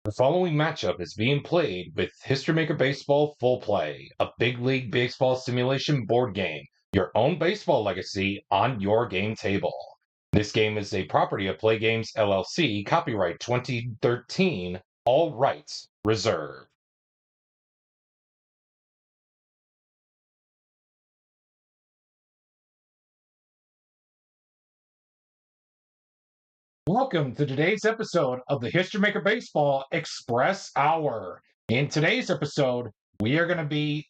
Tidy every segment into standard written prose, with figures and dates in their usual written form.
The following matchup is being played with History Maker Baseball Full Play, a big league baseball simulation board game, your own baseball legacy on your game table. This game is a property of Play Games LLC, copyright 2013, all rights reserved. Welcome to today's episode of the History Maker Baseball Express Hour. In today's episode, we are going to be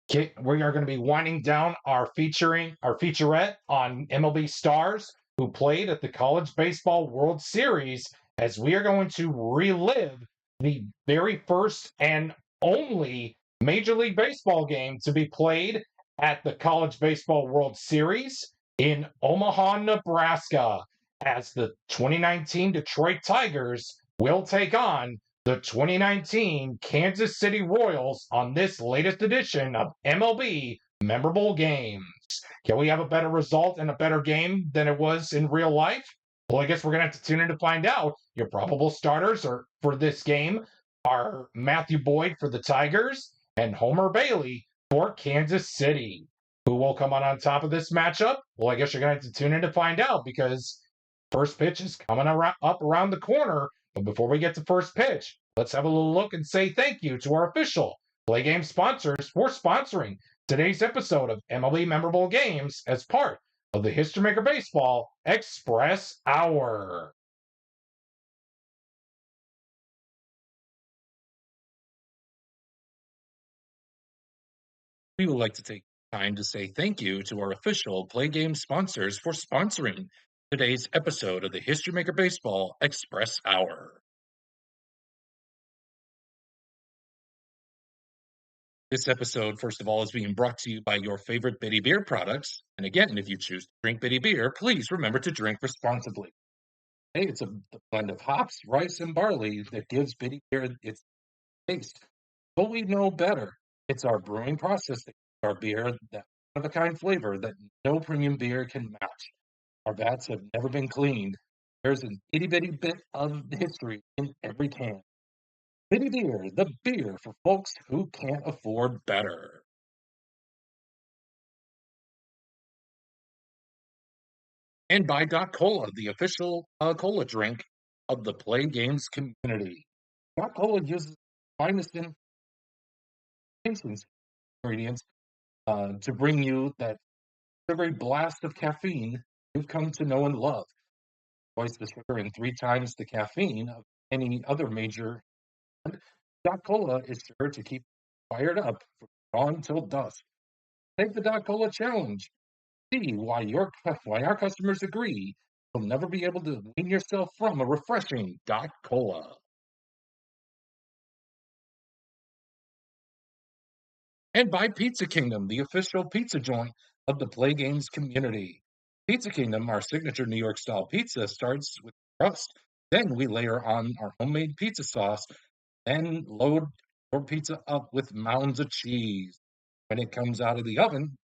winding down our featurette on MLB Stars who played at the College Baseball World Series, as we are going to relive the very first and only Major League Baseball game to be played at the College Baseball World Series in Omaha, Nebraska, as the 2019 Detroit Tigers will take on the 2019 Kansas City Royals on this latest edition of MLB Memorable Games. Can we have a better result and a better game than it was in real life? Well, I guess we're going to have to tune in to find out. Your probable starters for this game are Matthew Boyd for the Tigers and Homer Bailey for Kansas City. Who will come on top of this matchup? Well, I guess you're going to have to tune in to find out, because first pitch is coming up around the corner. But before we get to first pitch, let's have a little look and say thank you to our official Play Game sponsors for sponsoring today's episode of MLB Memorable Games as part of the History Maker Baseball Express Hour. We would like to take time to say thank you to our official Play Game sponsors for sponsoring today's episode of the History Maker Baseball Express Hour. This episode, first of all, is being brought to you by your favorite Bitty Beer products. And again, if you choose to drink Bitty Beer, please remember to drink responsibly. Hey, it's a blend of hops, rice, and barley that gives Bitty Beer its taste. But we know better. It's our brewing process that gives our beer that one-of-a-kind flavor that no premium beer can match. Our vats have never been cleaned. There's an itty-bitty bit of history in every can. Bitty Beer, the beer for folks who can't afford better. And by Doc Cola, the official cola drink of the Play Games community. Doc Cola uses finest ingredients to bring you that sugary blast of caffeine you've come to know and love. Twice the sugar and 3 times the caffeine of any other major. Doc Cola is sure to keep fired up from dawn till dusk. Take the Doc Cola challenge. See why our customers agree you'll never be able to wean yourself from a refreshing Doc Cola. And by Pizza Kingdom, the official pizza joint of the Play Games community. Pizza Kingdom, our signature New York style pizza, starts with crust. Then we layer on our homemade pizza sauce and load your pizza up with mounds of cheese. When it comes out of the oven,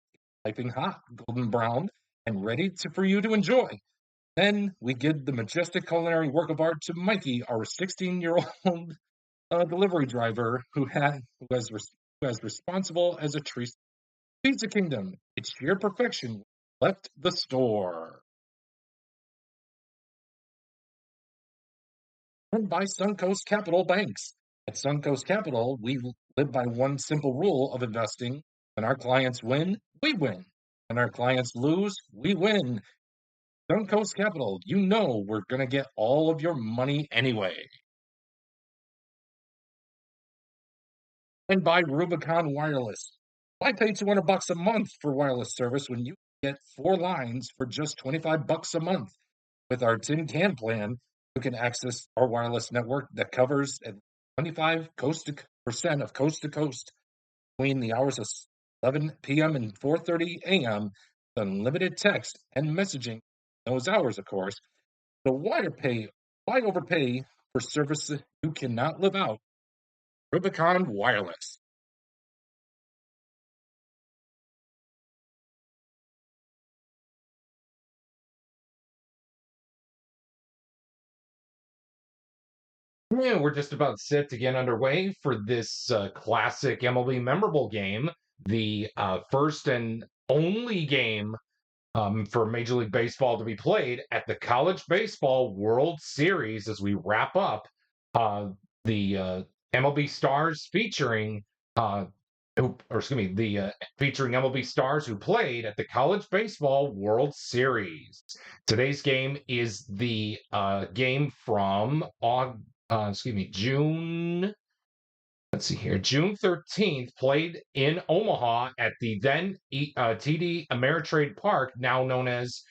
piping hot, golden brown, and ready for you to enjoy. Then we give the majestic culinary work of art to Mikey, our 16-year-old delivery driver who has responsible as a tree. Pizza Kingdom, it's sheer perfection. Left the store. And by Suncoast Capital Banks. At Suncoast Capital, we live by one simple rule of investing. When our clients win, we win. When our clients lose, we win. Suncoast Capital, you know we're going to get all of your money anyway. And by Rubicon Wireless. Why pay $200 a month for wireless service when you get 4 lines for just $25 a month? With our tin can plan, you can access our wireless network that covers at 25% of coast to coast between the hours of 11 p.m. and 4:30 a.m. Unlimited text and messaging those hours, of course. So why overpay for services you cannot live out? Rubicon Wireless. Yeah, we're just about set to get underway for this classic MLB memorable game, the first and only game for Major League Baseball to be played at the College Baseball World Series as we wrap up uh, the MLB Stars featuring, or excuse me, the featuring MLB Stars who played at the College Baseball World Series. Today's game is the game from June. Let's see here. June 13th, played in Omaha at the then TD Ameritrade Park, now known as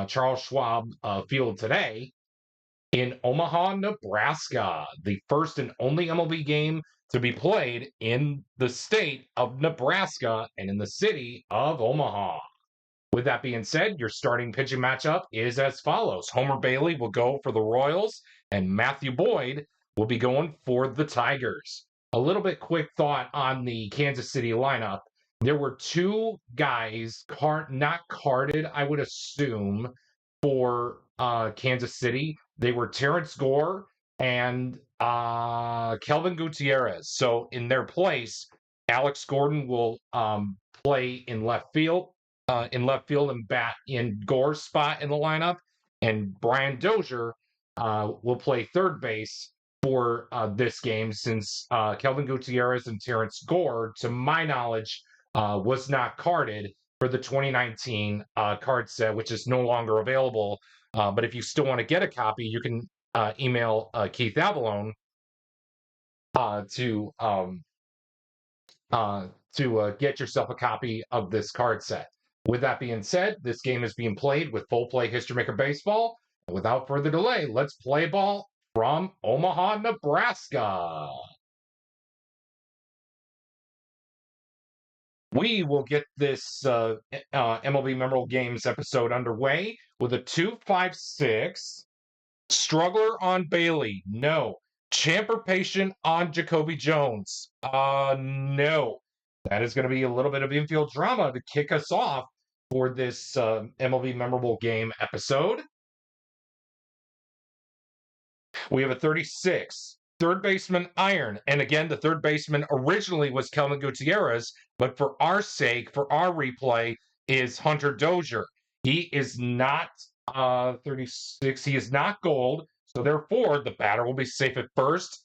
Charles Schwab Field today, in Omaha, Nebraska. The first and only MLB game to be played in the state of Nebraska and in the city of Omaha. With that being said, your starting pitching matchup is as follows. Homer Bailey will go for the Royals, and Matthew Boyd will be going for the Tigers. A little bit quick thought on the Kansas City lineup. There were two guys not carded, I would assume, for Kansas City. They were Terrence Gore and Kelvin Gutierrez. So in their place, Alex Gordon will play in left field and bat in Gore's spot in the lineup. And Brian Dozier will play third base for this game since Kelvin Gutierrez and Terrence Gore, to my knowledge, was not carded for the 2019 card set, which is no longer available. But if you still want to get a copy, you can email Keith Avalone to get yourself a copy of this card set. With that being said, this game is being played with Full Play History Maker Baseball. And without further delay, let's play ball from Omaha, Nebraska. We will get this MLB Memorable Games episode underway with a 2-5-6. Struggler on Bailey, no. Champer Patient on Jacoby Jones, no. That is going to be a little bit of infield drama to kick us off for this MLB Memorable Game episode. We have a 36. Third baseman Iron. And again, the third baseman originally was Kelvin Gutierrez, but for our sake, for our replay, is Hunter Dozier. He is not 36. He is not gold. So therefore, the batter will be safe at first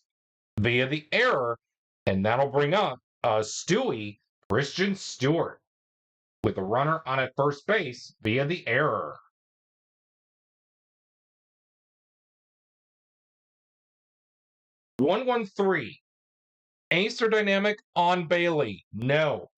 via the error. And that'll bring up Stewie, Christian Stewart, with a runner on at first base via the error. One-one-three. Acer Dynamic on Bailey. No.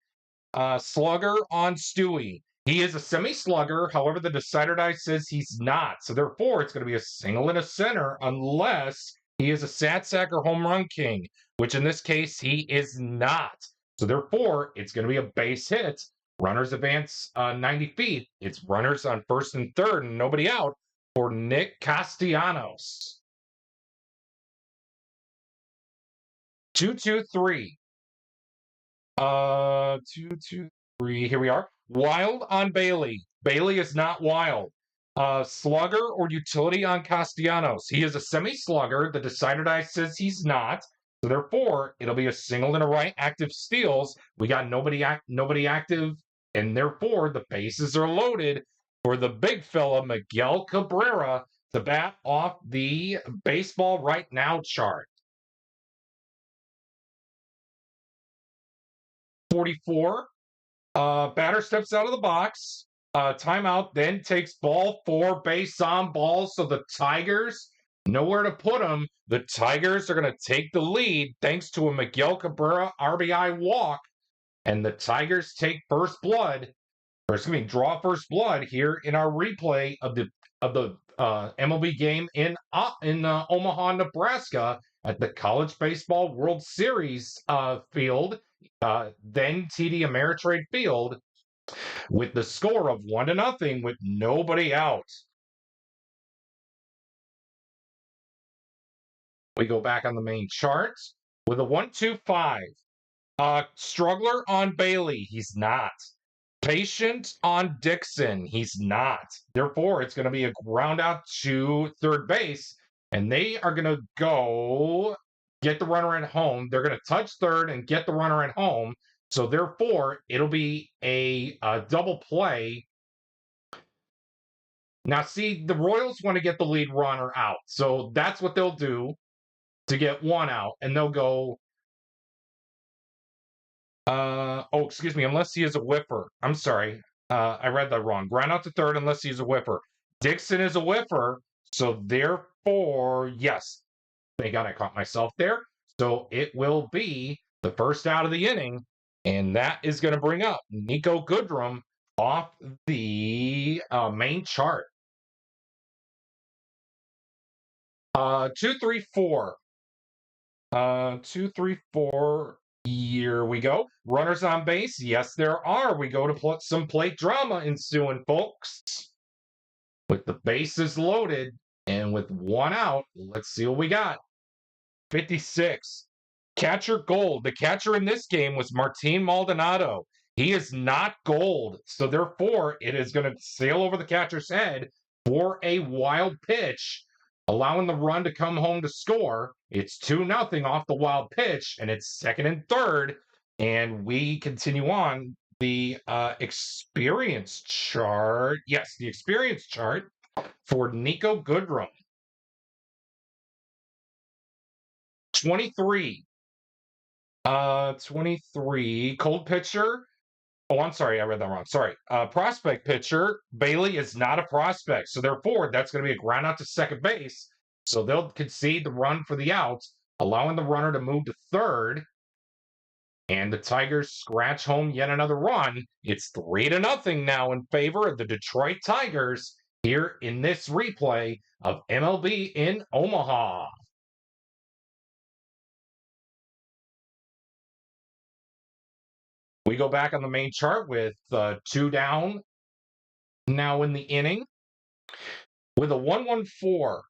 Slugger on Stewie. He is a semi-slugger. However, the decider die says he's not. So therefore, it's going to be a single in a center unless he is a sat sack or home run king, which in this case, he is not. So therefore, it's going to be a base hit. Runners advance 90 feet. It's runners on first and third and nobody out for Nick Castellanos. 2-2-3. 2-2-3. Here we are. Wild on Bailey. Bailey is not wild. Slugger or utility on Castellanos. He is a semi-slugger. The decider die says he's not. So therefore, it'll be a single and a right. Active steals. We got nobody active, and therefore the bases are loaded for the big fella Miguel Cabrera to bat off the baseball right now chart. 44. Batter steps out of the box. Timeout, then takes ball 4, base on ball. So the Tigers, nowhere to put them. The Tigers are going to take the lead thanks to a Miguel Cabrera RBI walk. And the Tigers take first blood, or excuse me, draw first blood here in our replay of the MLB game in Omaha, Nebraska at the College Baseball World Series field, then TD Ameritrade Field, with the score of 1-0 with nobody out. We go back on the main chart with a 1-2-5. Struggler on Bailey, he's not. Patient on Dixon, he's not. Therefore, it's going to be a ground out to third base, and they are going to go get the runner at home. They're going to touch third and get the runner at home. So therefore, it'll be a double play. Now, see, the Royals want to get the lead runner out. So that's what they'll do to get one out. And they'll go, excuse me, unless he is a whiffer. I'm sorry. I read that wrong. Ground out to third unless he's a whiffer. Dixon is a whiffer. So therefore, yes. Thank God I caught myself there. So it will be the first out of the inning. And that is going to bring up Niko Goodrum off the main chart. 2-3-4. 2-3-4. Here we go. Runners on base. Yes, there are. We go to some plate drama ensuing, folks. With the bases loaded and with one out, let's see what we got. 56. Catcher gold. The catcher in this game was Martin Maldonado. He is not gold. So therefore, it is going to sail over the catcher's head for a wild pitch, allowing the run to come home to score. It's 2-0 off the wild pitch, and it's second and third. And we continue on the experience chart. Yes, the experience chart for Niko Goodrum. 23. 23. Cold pitcher. Oh, I'm sorry. I read that wrong. Sorry. Prospect pitcher. Bailey is not a prospect. So therefore, that's going to be a ground out to second base. So they'll concede the run for the out, allowing the runner to move to third. And the Tigers scratch home yet another run. It's 3-0 now in favor of the Detroit Tigers here in this replay of MLB in Omaha. We go back on the main chart with 2 down now in the inning with a 1-1-4.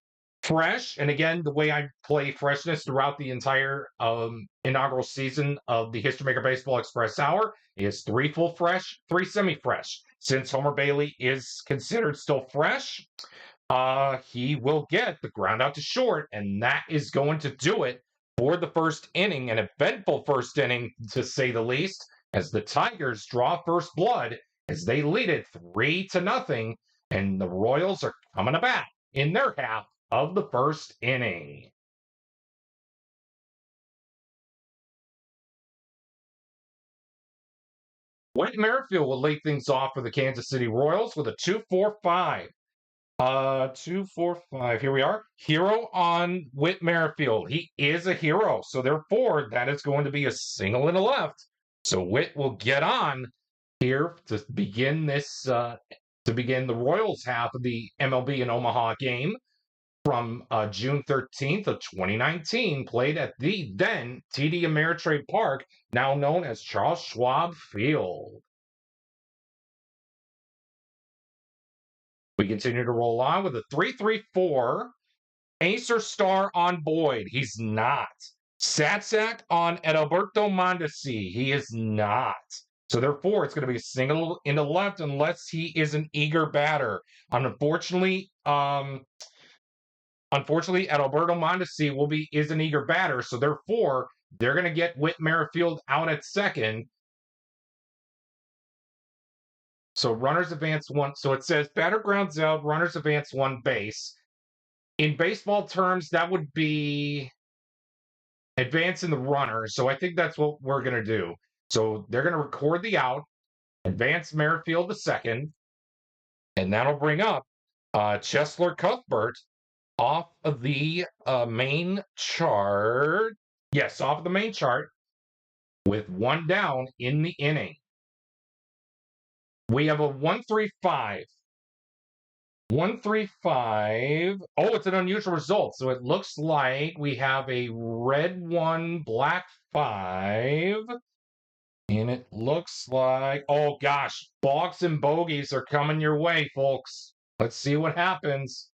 Fresh, and again, the way I play freshness throughout the entire inaugural season of the History Maker Baseball Express Hour is 3 full fresh, 3 semi-fresh. Since Homer Bailey is considered still fresh, he will get the ground out to short, and that is going to do it for the first inning, an eventful first inning, to say the least, as the Tigers draw first blood as they lead it 3-0, and the Royals are coming to bat in their half of the first inning. Whit Merrifield will lead things off for the Kansas City Royals with a 2-4-5. 2-4-5. Here we are. Hero on Whit Merrifield. He is a hero. So therefore, that is going to be a single in the left. So Whit will get on here to begin this, to begin the Royals half of the MLB in Omaha game from June 13th of 2019, played at the then TD Ameritrade Park, now known as Charles Schwab Field. We continue to roll on with a 3-3-4. Acer Star on Boyd. He's not. Satsak on Adalberto Mondesi. He is not. So therefore, it's going to be a single in the left unless he is an eager batter. Unfortunately, Adalberto Mondesi is an eager batter. So therefore, they're going to get Whit Merrifield out at second. So runners advance one. So it says batter grounds out, runners advance one base. In baseball terms, that would be advancing the runner. So I think that's what we're going to do. So they're going to record the out, advance Merrifield to second, and that'll bring up Chesler Cuthbert off of the main chart. Yes, off of the main chart with 1 down in the inning. We have a 1-3-5. 1-3-5. Oh, it's an unusual result. So it looks like we have a red 1, black 5. And it looks like, oh gosh, balks and bogeys are coming your way, folks. Let's see what happens.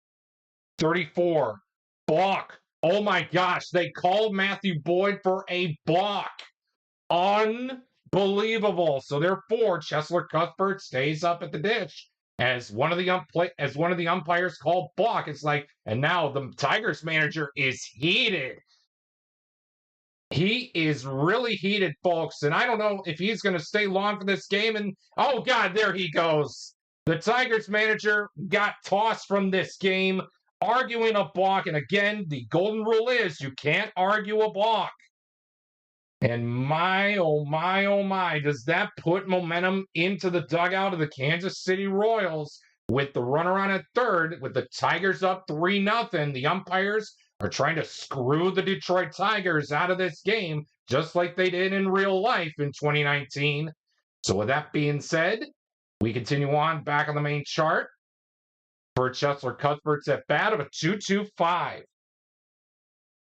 34. Balk. Oh my gosh, they called Matthew Boyd for a balk. Unbelievable. So therefore, Chesler Cuthbert stays up at the dish as one of the umpires called balk. It's like, and now the Tigers manager is heated. He is really heated, folks, and I don't know if he's going to stay long for this game. And oh, God, there he goes. The Tigers manager got tossed from this game, arguing a balk. And again, the golden rule is you can't argue a balk. And my, oh my, oh my, does that put momentum into the dugout of the Kansas City Royals with the runner on at third, with the Tigers up 3-0. The umpires are trying to screw the Detroit Tigers out of this game, just like they did in real life in 2019. So with that being said, we continue on back on the main chart. For Chesler Cuthbert's at bat of a 2.25.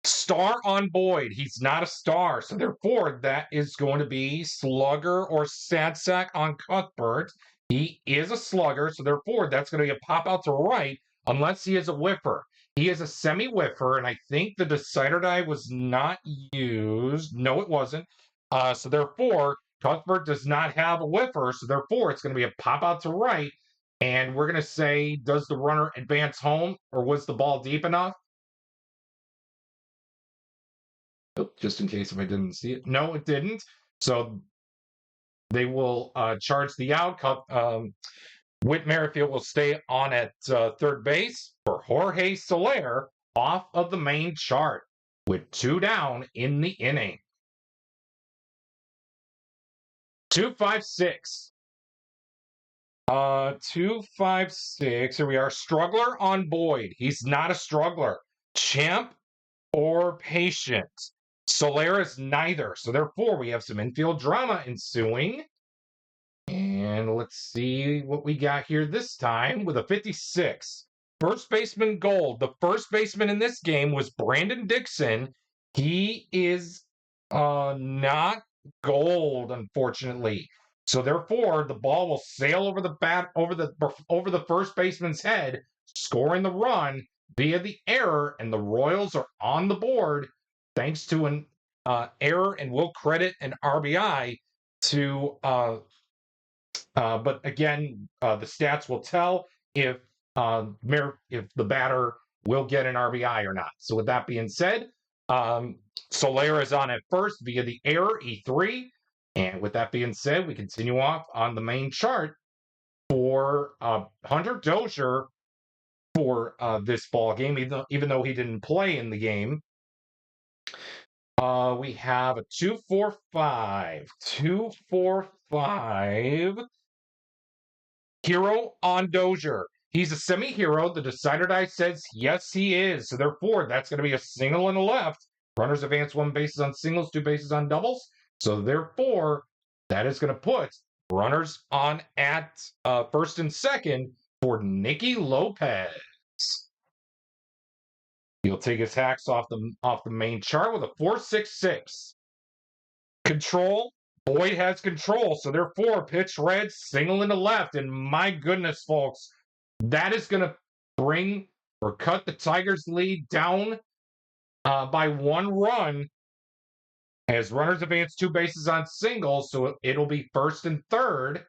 Star on Boyd. He's not a star. So therefore, that is going to be slugger or sad sack on Cuthbert. He is a slugger. So therefore, that's going to be a pop out to right unless he is a whiffer. He is a semi-whiffer, and I think the decider die was not used. No, it wasn't. So therefore, Cuthbert does not have a whiffer. So therefore, it's going to be a pop out to right. And we're going to say, does the runner advance home, or was the ball deep enough? Oh, just in case if I didn't see it. No, it didn't. So they will charge the out. Whit Merrifield will stay on at third base for Jorge Soler off of the main chart with 2 down in the inning. 2-5-6. 2-5-6. Here we are. Struggler on Boyd. He's not a struggler. Champ or patient. Soler is neither. So therefore, we have some infield drama ensuing. And let's see what we got here this time with a 56. First baseman gold. The first baseman in this game was Brandon Dixon. He is not gold, unfortunately. So therefore, the ball will sail over the bat over the first baseman's head, scoring the run via the error, and the Royals are on the board thanks to an error, and we'll credit an RBI to. But again, the stats will tell if the batter will get an RBI or not. So with that being said, Soler is on at first via the error, E3. And with that being said, we continue off on the main chart for Hunter Dozier for this ball game, even though he didn't play in the game. We have a 2-4-5. 2-4-5. Hero on Dozier. He's a semi-hero. The decider die says yes, he is. So therefore, that's going to be a single and a left. Runners advance 1 bases on singles, 2 bases on doubles. So therefore, that is going to put runners on at first and second for Nicky Lopez. He'll take his hacks off the main chart with a 4.66. Control. Boyd has control, so therefore pitch red, single into left, and my goodness, folks, that is going to bring or cut the Tigers' lead down by 1 run as runners advance 2 bases on singles, so it'll be first and third.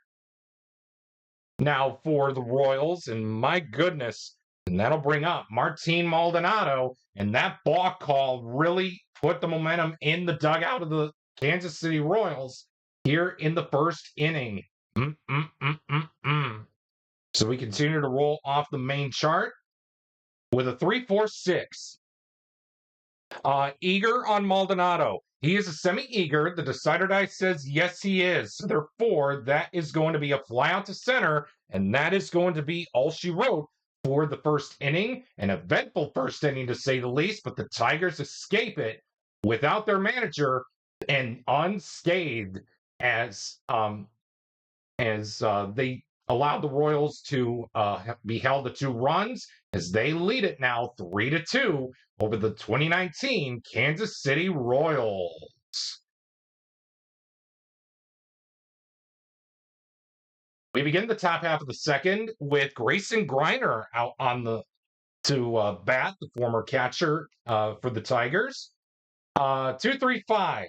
Now for the Royals, and my goodness, and that'll bring up Martin Maldonado, and that balk call really put the momentum in the dugout of the Kansas City Royals here in the first inning. So we continue to roll off the main chart with a 3.46. Eager on Maldonado. He is a semi-eager. The decider die says yes, he is. So therefore, that is going to be a fly out to center, and that is going to be all she wrote for the first inning. An eventful first inning, to say the least, but the Tigers escape it without their manager and unscathed as they allowed the Royals to be held to 2 runs as they lead it now 3-2 over the 2019 Kansas City Royals. We begin the top half of the second with Grayson Greiner out on to bat, the former catcher for the Tigers. 2-3-5.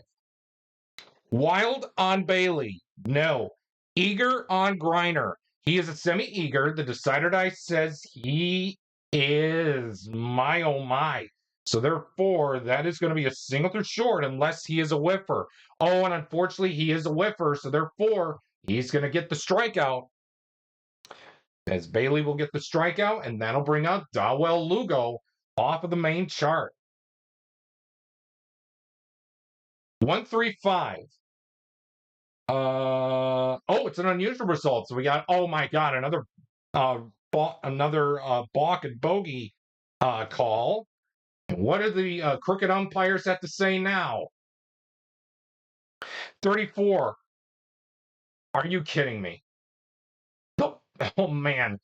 Wild on Bailey. No. Eager on Greiner. He is a semi-eager. The decider die says he is. My, oh my. So therefore, that is going to be a single to short unless he is a whiffer. Oh, and unfortunately, he is a whiffer. So therefore, he's going to get the strikeout. As Bailey will get the strikeout, and that'll bring up Dawel Lugo off of the main chart. 135. It's an unusual result. So we got, oh my God, another balk and bogey call. What do the crooked umpires have to say now? 34. Are you kidding me? Oh man.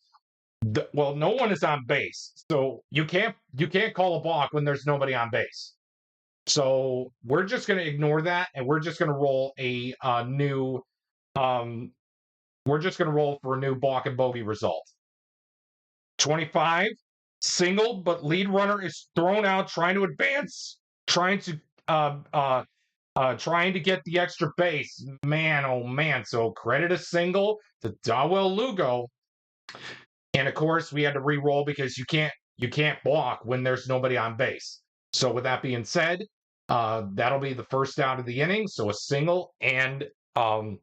Well, no one is on base, so you can't call a balk when there's nobody on base. So we're just going to ignore that, and we're just going to roll a new. We're just going to roll for a new balk and bogey result. 25, single, but lead runner is thrown out, trying to advance, trying to get the extra base. Man, oh man! So credit a single to Dawel Lugo. And of course, we had to re-roll because you can't block when there's nobody on base. So with that being said, that'll be the first out of the inning. So a single and the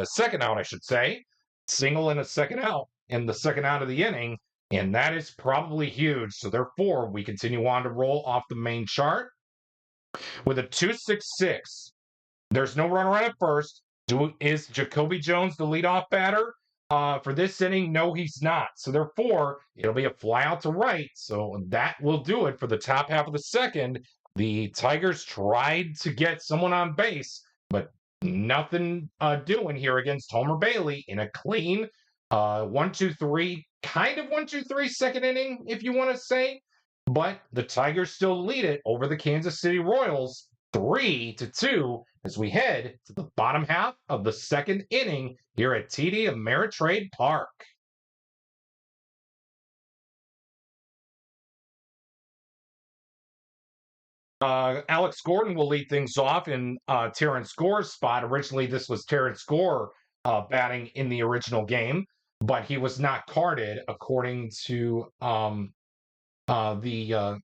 second out, I should say, single and a second out, and the second out of the inning, and that is probably huge. So therefore, we continue on to roll off the main chart with a 2-6-6. There's no runner at first. Is Jacoby Jones the leadoff batter? For this inning, no, he's not. So therefore, it'll be a fly out to right. So that will do it for the top half of the second. The Tigers tried to get someone on base, but nothing doing here against Homer Bailey in a clean 1-2-3, kind of 1-2-3 second inning, if you want to say. But the Tigers still lead it over the Kansas City Royals 3-2 as we head to the bottom half of the second inning here at TD Ameritrade Park. Alex Gordon will lead things off in Terrence Gore's spot. Originally, this was Terrence Gore batting in the original game, but he was not carded according to the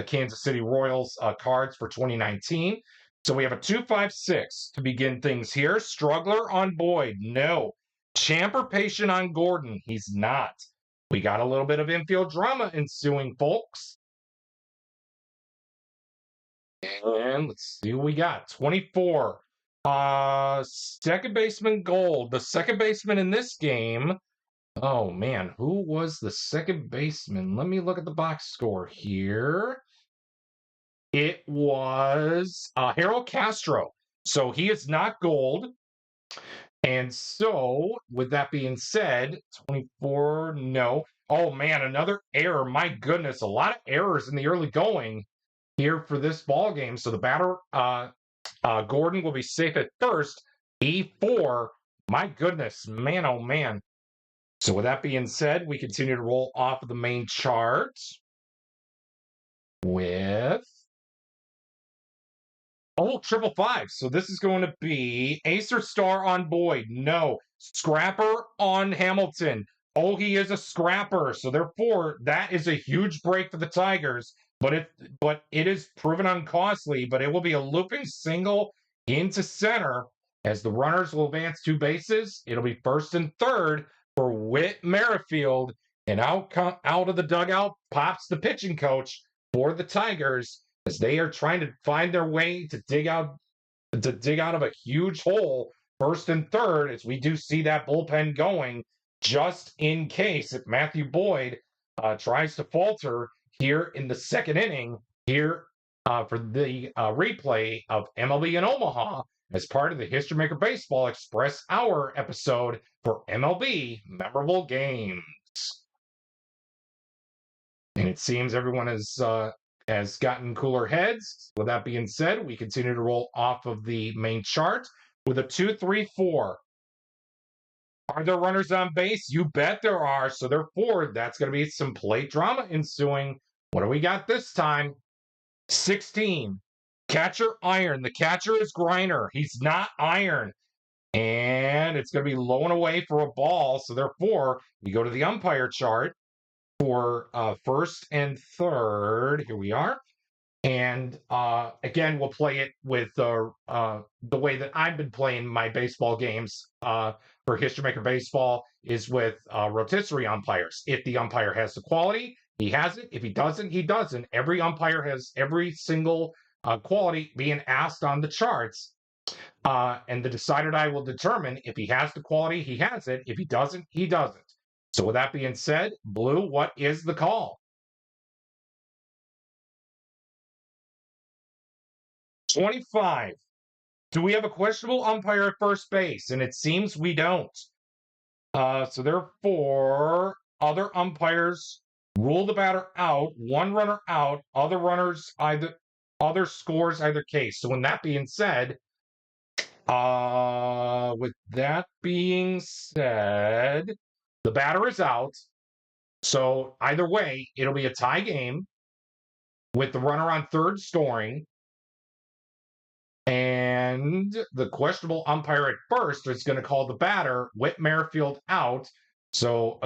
Kansas City Royals cards for 2019. So we have a 2-5-6 to begin things here. Struggler on Boyd, no. Champer patient on Gordon, he's not. We got a little bit of infield drama ensuing, folks. And let's see what we got. 24. Second baseman Gold. The second baseman in this game. Oh man, who was the second baseman? Let me look at the box score here. It was Harold Castro. So he is not Gold. And so, with that being said, 24, no. Oh man, another error. My goodness, a lot of errors in the early going here for this ball game. So the batter, Gordon, will be safe at first. E4. My goodness, man, oh man. So with that being said, we continue to roll off of the main chart with 555. So this is going to be Ace or Star on Boyd. No. Scrapper on Hamilton. Oh, he is a scrapper. So therefore, that is a huge break for the Tigers. But it is proven uncostly. But it will be a looping single into center as the runners will advance 2 bases. It'll be first and third for Whit Merrifield. And out of the dugout pops the pitching coach for the Tigers as they are trying to find their way to dig out of a huge hole, first and third, as we do see that bullpen going, just in case if Matthew Boyd tries to falter here in the second inning here for the replay of MLB in Omaha as part of the History Maker Baseball Express Hour episode for MLB Memorable Games. And it seems everyone has gotten cooler heads. With that being said, we continue to roll off of the main chart with a 2-3-4. Are there runners on base? You bet there are. So therefore, that's going to be some plate drama ensuing. What do we got this time? 16. Catcher Iron. The catcher is Griner. He's not Iron. And it's going to be low and away for a ball. So therefore, we go to the umpire chart. for first and third. Here we are. And again, we'll play it with the way that I've been playing my baseball games for History Maker Baseball is with rotisserie umpires. If the umpire has the quality, he has it. If he doesn't, he doesn't. Every umpire has every single quality being asked on the charts. And the decider die will determine if he has the quality, he has it. If he doesn't, he doesn't. So with that being said, Blue, what is the call? 25. Do we have a questionable umpire at first base? And it seems we don't. So therefore, other umpires rule the batter out, one runner out, other scores either case. So with that being said, the batter is out. So either way, it'll be a tie game with the runner on third scoring. And the questionable umpire at first is going to call the batter, Whit Merrifield, out. So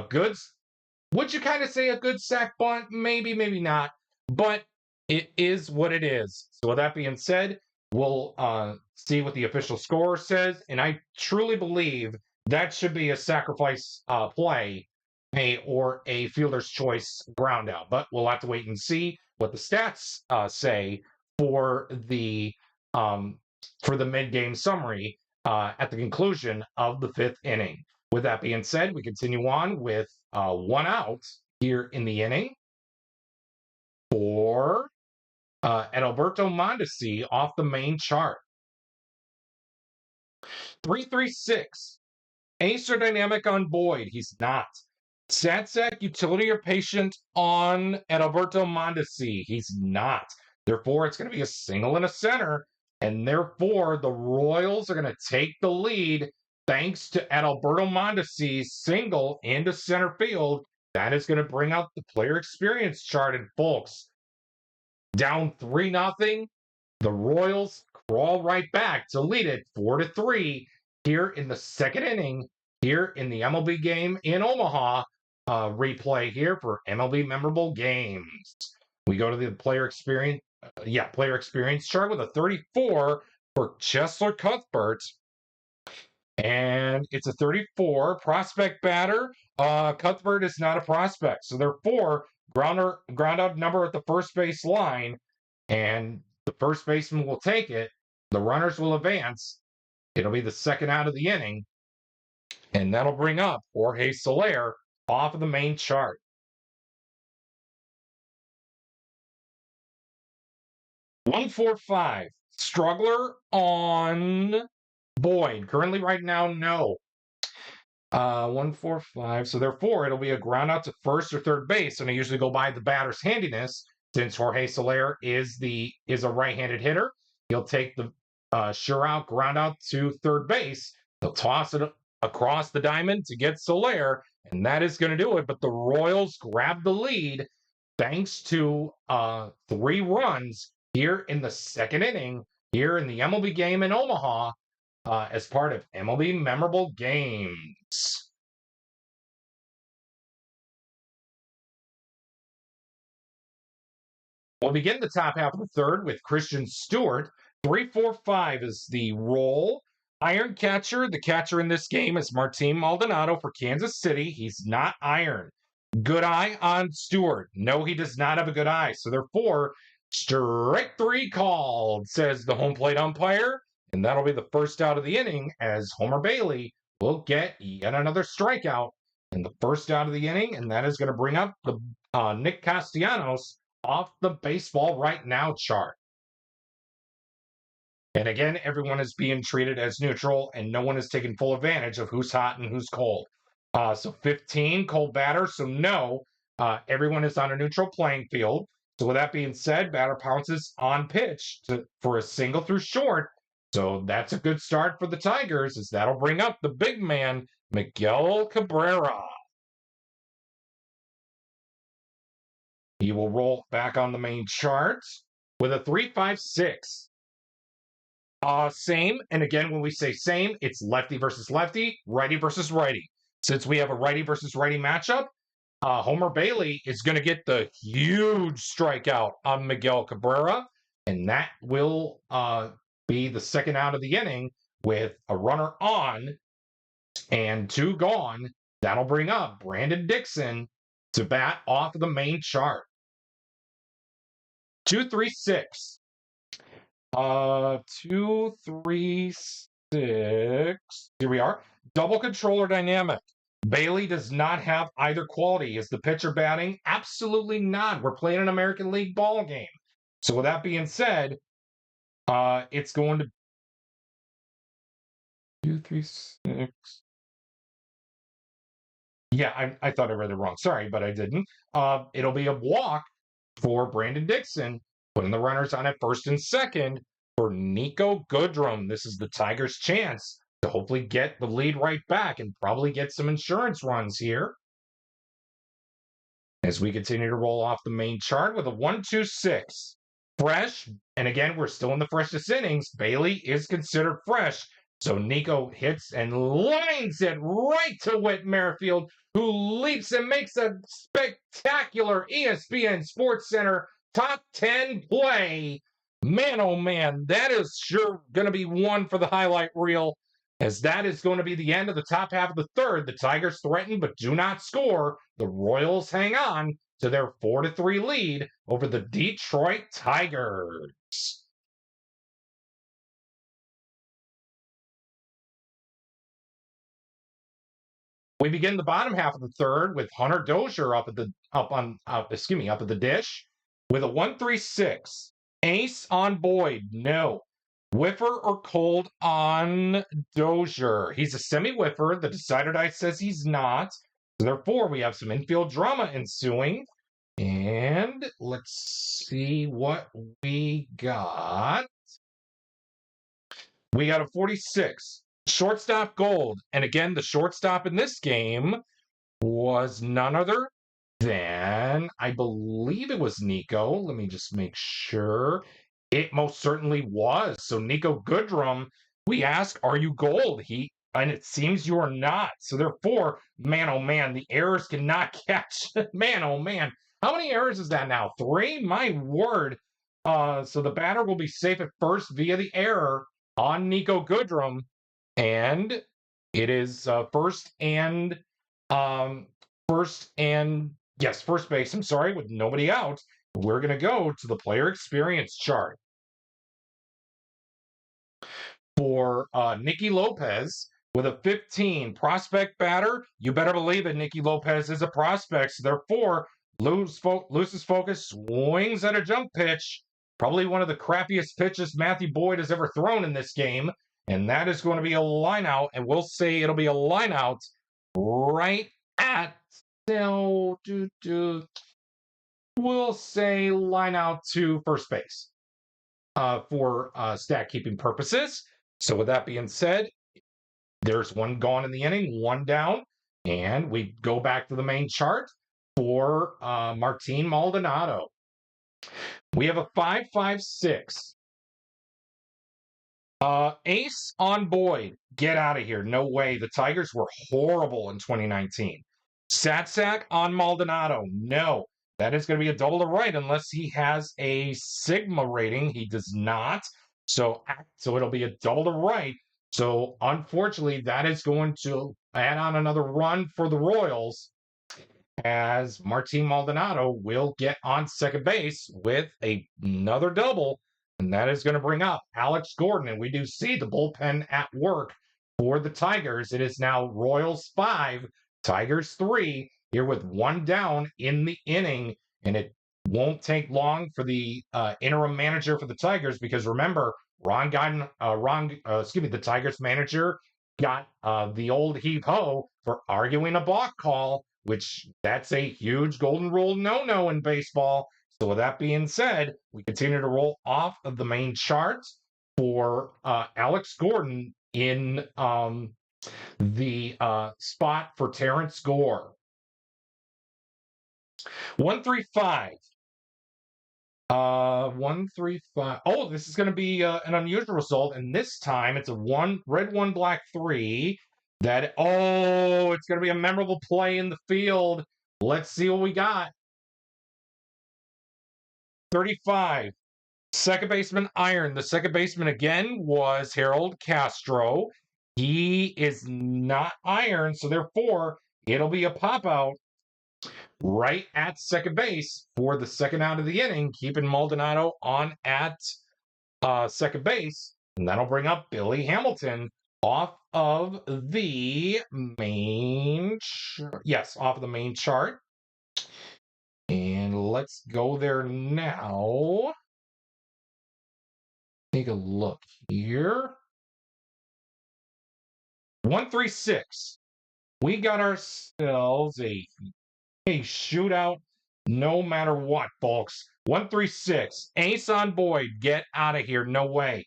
would you kind of say a good sack bunt? Maybe, maybe not. But it is what it is. So with that being said, we'll see what the official score says. And I truly believe that should be a sacrifice play or a fielder's choice ground out. But we'll have to wait and see what the stats say for the mid-game summary at the conclusion of the fifth inning. With that being said, we continue on with one out here in the inning for Adalberto Mondesi off the main chart. 336. Acer dynamic on Boyd. He's not. Satsack utility or patient on Adalberto Mondesi. He's not. Therefore, it's going to be a single in a center. And therefore, the Royals are going to take the lead thanks to Adalberto Mondesi's single into center field. That is going to bring out the player experience chart. And folks, down 3-0, the Royals crawl right back to lead it 4-3 here in the second inning, here in the MLB game in Omaha. Replay here for MLB Memorable Games. We go to the player experience chart with a 34 for Chesler Cuthbert. And it's a 34 prospect batter. Cuthbert is not a prospect. So therefore, ground out number at the first base line, and the first baseman will take it. The runners will advance. It'll be the second out of the inning. And that'll bring up Jorge Soler off of the main chart. $145. Struggler on Boyd. Currently, right now, no. 145. So therefore, it'll be a ground out to first or third base. And I usually go by the batter's handiness. Since Jorge Soler is a right-handed hitter, he'll take the sure out ground out to third base. They'll toss it across the diamond to get Soler, and that is going to do it. But the Royals grab the lead thanks to 3 runs here in the second inning, here in the MLB game in Omaha, as part of MLB Memorable Games. We'll begin the top half of the third with Christian Stewart. 3-4-5 is the roll. Iron catcher. The catcher in this game is Martin Maldonado for Kansas City. He's not iron. Good eye on Stewart. No, he does not have a good eye. So therefore, strike 3 called, says the home plate umpire. And that'll be the first out of the inning as Homer Bailey will get yet another strikeout in the first out of the inning. And that is going to bring up the Nick Castellanos off the baseball right now chart. And again, everyone is being treated as neutral and no one is taking full advantage of who's hot and who's cold. So 15, cold batter. So no, everyone is on a neutral playing field. So with that being said, batter pounces on pitch for a single through short. So that's a good start for the Tigers, as that'll bring up the big man, Miguel Cabrera. He will roll back on the main chart with a 3-5-6. Same, and again, when we say same, it's lefty versus lefty, righty versus righty. Since we have a righty versus righty matchup, Homer Bailey is going to get the huge strikeout on Miguel Cabrera, and that will be the second out of the inning with a runner on and 2 gone. That'll bring up Brandon Dixon to bat off of the main chart. 2-3-6. 2-3-6. Here we are. Double controller dynamic. Bailey does not have either quality. Is the pitcher batting? Absolutely not. We're playing an American League ball game. So with that being said, it's going to 2-3-6. Yeah, I thought I read it wrong. Sorry, but I didn't. It'll be a walk for Brandon Dixon, putting the runners on at first and second for Nico Goodrum. This is the Tigers' chance to hopefully get the lead right back and probably get some insurance runs here. As we continue to roll off the main chart with a 1-2-6. Fresh, and again, we're still in the freshest innings. Bailey is considered fresh. So Nico hits and lines it right to Whit Merrifield, who leaps and makes a spectacular ESPN Sports Center top 10 play. Man, oh man, that is sure going to be one for the highlight reel, as that is going to be the end of the top half of the third. The Tigers threaten but do not score. The Royals hang on to their 4-3 lead over the Detroit Tigers. We begin the bottom half of the third with Hunter Dozier up at the dish with a 1-3-6. Ace on Boyd, no. Whiffer or cold on Dozier. He's a semi-whiffer. The decider die says he's not. So therefore, we have some infield drama ensuing. And let's see what we got. We got a 46. Shortstop gold. And again, the shortstop in this game was none other than, I believe it was Nico. Let me just make sure. It most certainly was. So Nico Goodrum, we ask, are you gold? And it seems you are not. So therefore, man, oh man, the errors cannot catch. Man, oh man. How many errors is that now? 3? My word. So the batter will be safe at first via the error on Nico Goodrum. And it is first base, I'm sorry, with nobody out. We're going to go to the player experience chart. For Nicky Lopez with a 15 prospect batter, you better believe it, Nicky Lopez is a prospect. So therefore, loses focus, swings at a jump pitch. Probably one of the crappiest pitches Matthew Boyd has ever thrown in this game. And that is going to be a line out, and we'll say it'll be a line out right at, we'll say line out to first base for stat keeping purposes. So with that being said, there's one gone in the inning, one down, and we go back to the main chart for Martin Maldonado. We have a 5-5-6. Ace on Boyd. Get out of here. No way. The Tigers were horrible in 2019. Satsack on Maldonado. No. That is going to be a double to right unless he has a Sigma rating. He does not. So it'll be a double to right. So unfortunately, that is going to add on another run for the Royals, as Martin Maldonado will get on second base with another double. And that is going to bring up Alex Gordon. And we do see the bullpen at work for the Tigers. It is now Royals 5, Tigers 3, here with one down in the inning. And it won't take long for the interim manager for the Tigers, because remember, the Tigers manager got the old heave-ho for arguing a balk call, which that's a huge golden rule no-no in baseball. So with that being said, we continue to roll off of the main chart for Alex Gordon in the spot for Terrence Gore. 1-3-5. 1-3-5. Oh, this is going to be an unusual result, and this time it's a red 1 black 3. It's going to be a memorable play in the field. Let's see what we got. 35. Second baseman iron. The second baseman again was Harold Castro. He is not iron, so therefore it'll be a pop out right at second base for the second out of the inning, keeping Maldonado on at second base. And that'll bring up Billy Hamilton off of the main off of the main chart. And let's go there now. Take a look here. 136. We got ourselves a shootout no matter what, folks. 136. Ace on Boyd. Get out of here. No way.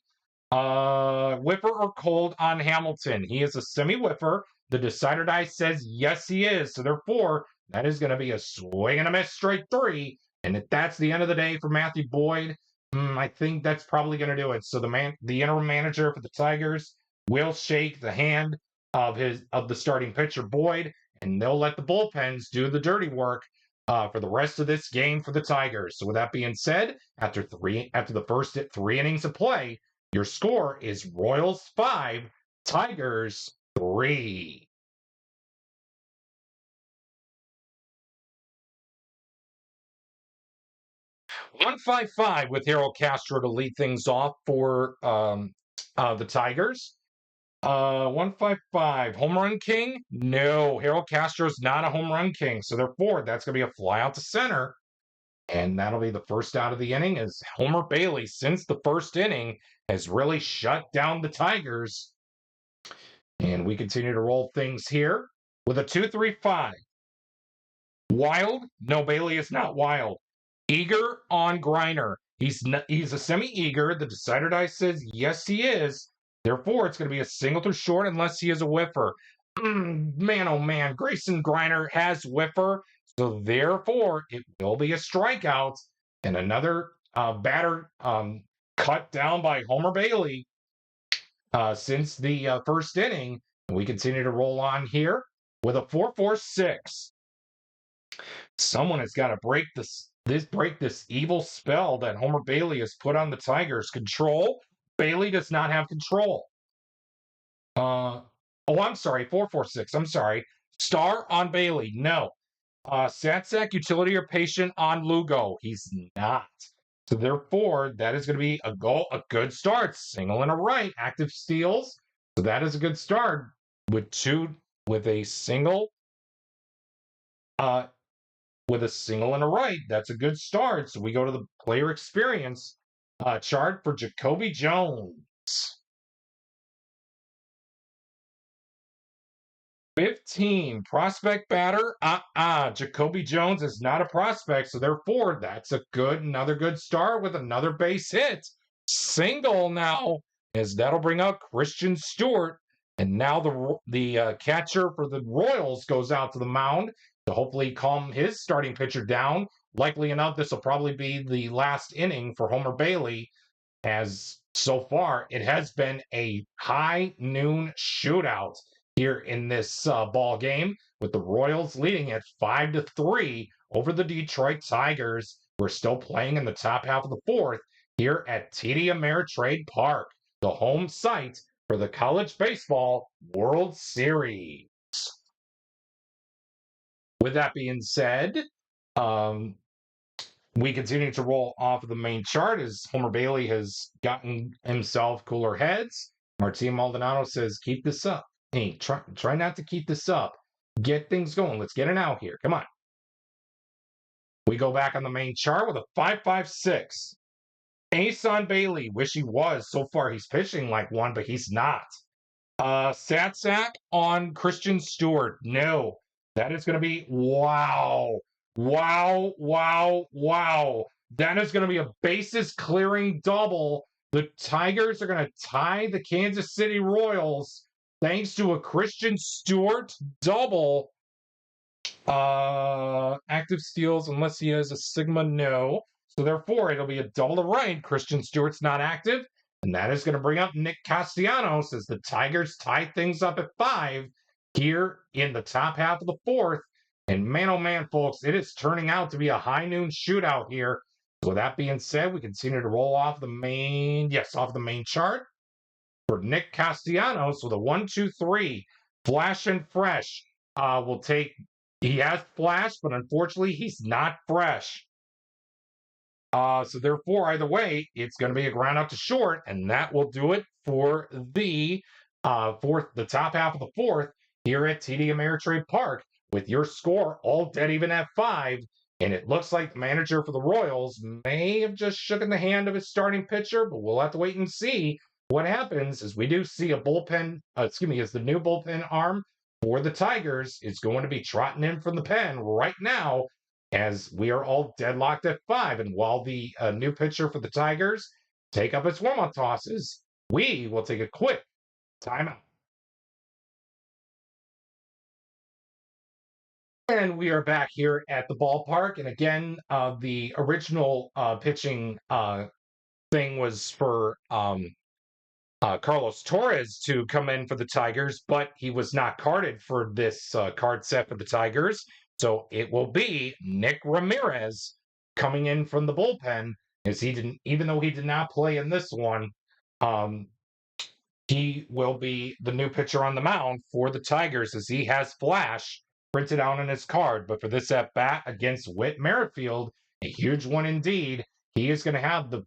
Whiffer or cold on Hamilton. He is a semi-whiffer. The decider die says yes, he is. So therefore, that is going to be a swing and a miss straight 3. And if that's the end of the day for Matthew Boyd, I think that's probably going to do it. So the interim manager for the Tigers will shake the hand of the starting pitcher Boyd, and they'll let the bullpens do the dirty work for the rest of this game for the Tigers. So with that being said, after the first 3 innings of play, your score is Royals 5, Tigers 3. .155 with Harold Castro to lead things off for the Tigers. 155 home run king? No, Harold Castro's not a home run king, so therefore that's going to be a fly out to center. And that'll be the first out of the inning, as Homer Bailey, since the first inning, has really shut down the Tigers. And we continue to roll things here with a 2-3-5. Wild? No, Bailey is not wild. Eager on Griner. He's a semi-eager. The decider die says yes, he is. Therefore, it's going to be a single to short unless he is a whiffer. Man, oh man, Grayson Griner has whiffer. So therefore, it will be a strikeout and another batter cut down by Homer Bailey since the first inning. And we continue to roll on here with a 4-4-6. Someone has got to break this evil spell that Homer Bailey has put on the Tigers. Control. Bailey does not have control. I'm sorry, 4-4-6. I'm sorry. Star on Bailey. No. Satsack, utility or patient on Lugo. He's not. So therefore, that is going to be a good start. Single and a right. Active steals. So that is a good start with a single. With a single and a right. That's a good start. So we go to the player experience chart for Jacoby Jones. 15, prospect batter. Jacoby Jones is not a prospect, so therefore that's another good start with another base hit. Single now, as that'll bring out Christian Stewart, and now the catcher for the Royals goes out to the mound to hopefully calm his starting pitcher down. Likely enough, this will probably be the last inning for Homer Bailey, as so far it has been a high noon shootout here in this ball game, with the Royals leading at 5-3 over the Detroit Tigers. We're still playing in the top half of the fourth here at TD Ameritrade Park, the home site for the College Baseball World Series. With that being said, we continue to roll off of the main chart as Homer Bailey has gotten himself cooler heads. Martin Maldonado says, keep this up. Hey, try not to keep this up. Get things going. Let's get it out here. Come on. We go back on the main chart with a 5-5-6. Ace on Bailey. Wish he was. So far, he's pitching like one, but he's not. Satsack on Christian Stewart. No. That is going to be wow. Wow, wow, wow. That is going to be a bases clearing double. The Tigers are going to tie the Kansas City Royals thanks to a Christian Stewart double. Active steals, unless he has a Sigma, no. So therefore, it'll be a double to right. Christian Stewart's not active. And that is going to bring up Nick Castellanos as the Tigers tie things up at 5 here in the top half of the fourth. And man, oh man, folks, it is turning out to be a high noon shootout here. So with that being said, we continue to roll off the main, off the main chart for Nick Castellanos with a 1-2-3. Flash and fresh. Will take, he has flash, but unfortunately he's not fresh. So therefore, either way, it's going to be a ground out to short, and that will do it for the the top half of the fourth here at TD Ameritrade Park with your score all dead even at 5. And it looks like the manager for the Royals may have just shooken the hand of his starting pitcher, but we'll have to wait and see what happens. As we do see a bullpen, as the new bullpen arm for the Tigers is going to be trotting in from the pen right now, as we are all deadlocked at 5. And while the new pitcher for the Tigers take up its warm-up tosses, we will take a quick timeout. And we are back here at the ballpark. And again, the original pitching thing was for Carlos Torres to come in for the Tigers, but he was not carded for this card set for the Tigers. So it will be Nick Ramirez coming in from the bullpen, as he didn't, even though he did not play in this one, he will be the new pitcher on the mound for the Tigers, as he has flash printed out on his card. But for this at bat against Whit Merrifield, a huge one indeed, he is going to have the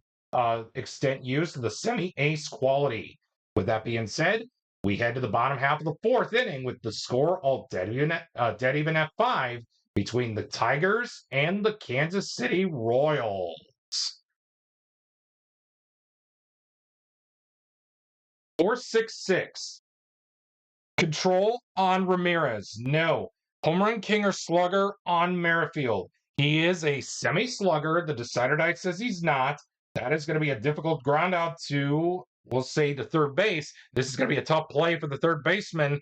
extent use of the semi-ace quality. With that being said, we head to the bottom half of the fourth inning with the score all dead even at 5 between the Tigers and the Kansas City Royals. 4-6-6. Control on Ramirez. No. Home run king or slugger on Merrifield. He is a semi-slugger. The decider die says he's not. That is going to be a difficult ground out to, we'll say, to third base. This is going to be a tough play for the third baseman,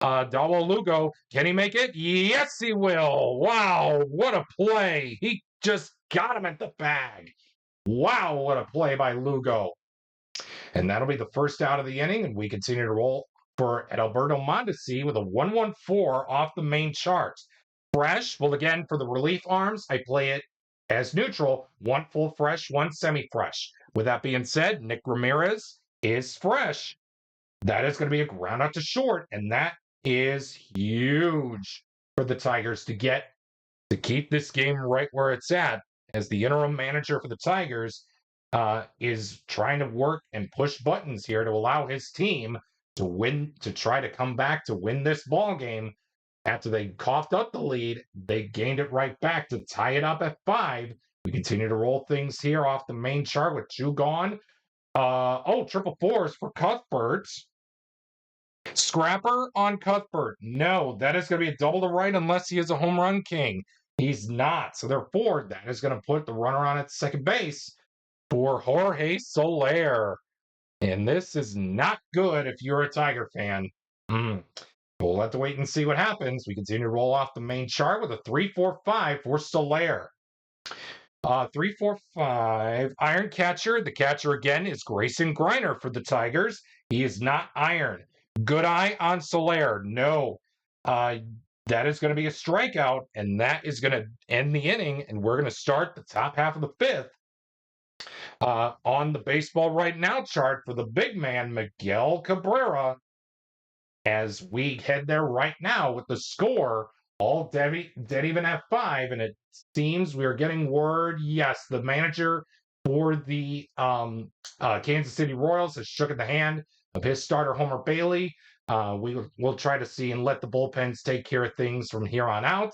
Dawo Lugo. Can he make it? Yes, he will. Wow, what a play. He just got him at the bag. Wow, what a play by Lugo. And that'll be the first out of the inning, and we continue to roll for Alberto Mondesi with a 1-1-4 off the main chart. Fresh, well, again, for the relief arms, I play it as neutral, 1 full fresh, 1 semi-fresh. With that being said, Nick Ramirez is fresh. That is going to be a ground out to short, and that is huge for the Tigers to keep this game right where it's at, as the interim manager for the Tigers is trying to work and push buttons here to allow his team to win, to try to come back to win this ball game. After they coughed up the lead, they gained it right back to tie it up at 5. We continue to roll things here off the main chart with 2 gone. Triple fours for Cuthbert. Scrapper on Cuthbert. No, that is going to be a double to right unless he is a home run king. He's not. So therefore, that is going to put the runner on at second base for Jorge Soler. And this is not good if you're a Tiger fan. We'll have to wait and see what happens. We continue to roll off the main chart with a 3-4-5 for Soler. 3-4-5. Iron catcher. The catcher again is Grayson Greiner for the Tigers. He is not iron. Good eye on Soler. No. That is going to be a strikeout, and that is going to end the inning, and we're going to start the top half of the 5th. On the baseball right now chart for the big man, Miguel Cabrera, as we head there right now with the score all dead even at 5. And it seems we are getting word, yes, the manager for the Kansas City Royals has shook the hand of his starter, Homer Bailey. We'll try to see and let the bullpens take care of things from here on out.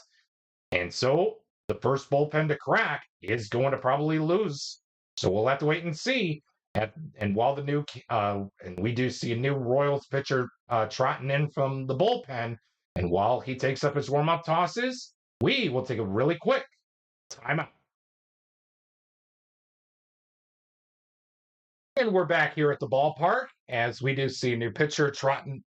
And so the first bullpen to crack is going to probably lose. So we'll have to wait and see. And while the new, and we do see a new Royals pitcher trotting in from the bullpen, and while he takes up his warm-up tosses, we will take a really quick timeout. And we're back here at the ballpark, as we do see a new pitcher trotting,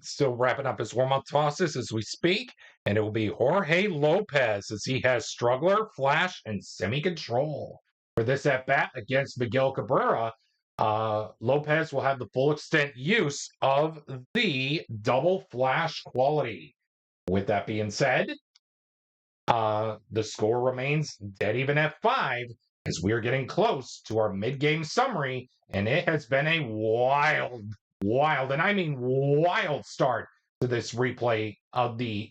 still wrapping up his warm-up tosses as we speak, and it will be Jorge Lopez, as he has struggler, flash, and semi-control. For this at-bat against Miguel Cabrera, Lopez will have the full extent use of the double flash quality. With that being said, The score remains dead even at 5 as we're getting close to our mid-game summary, and it has been a wild, and I mean wild start to this replay of the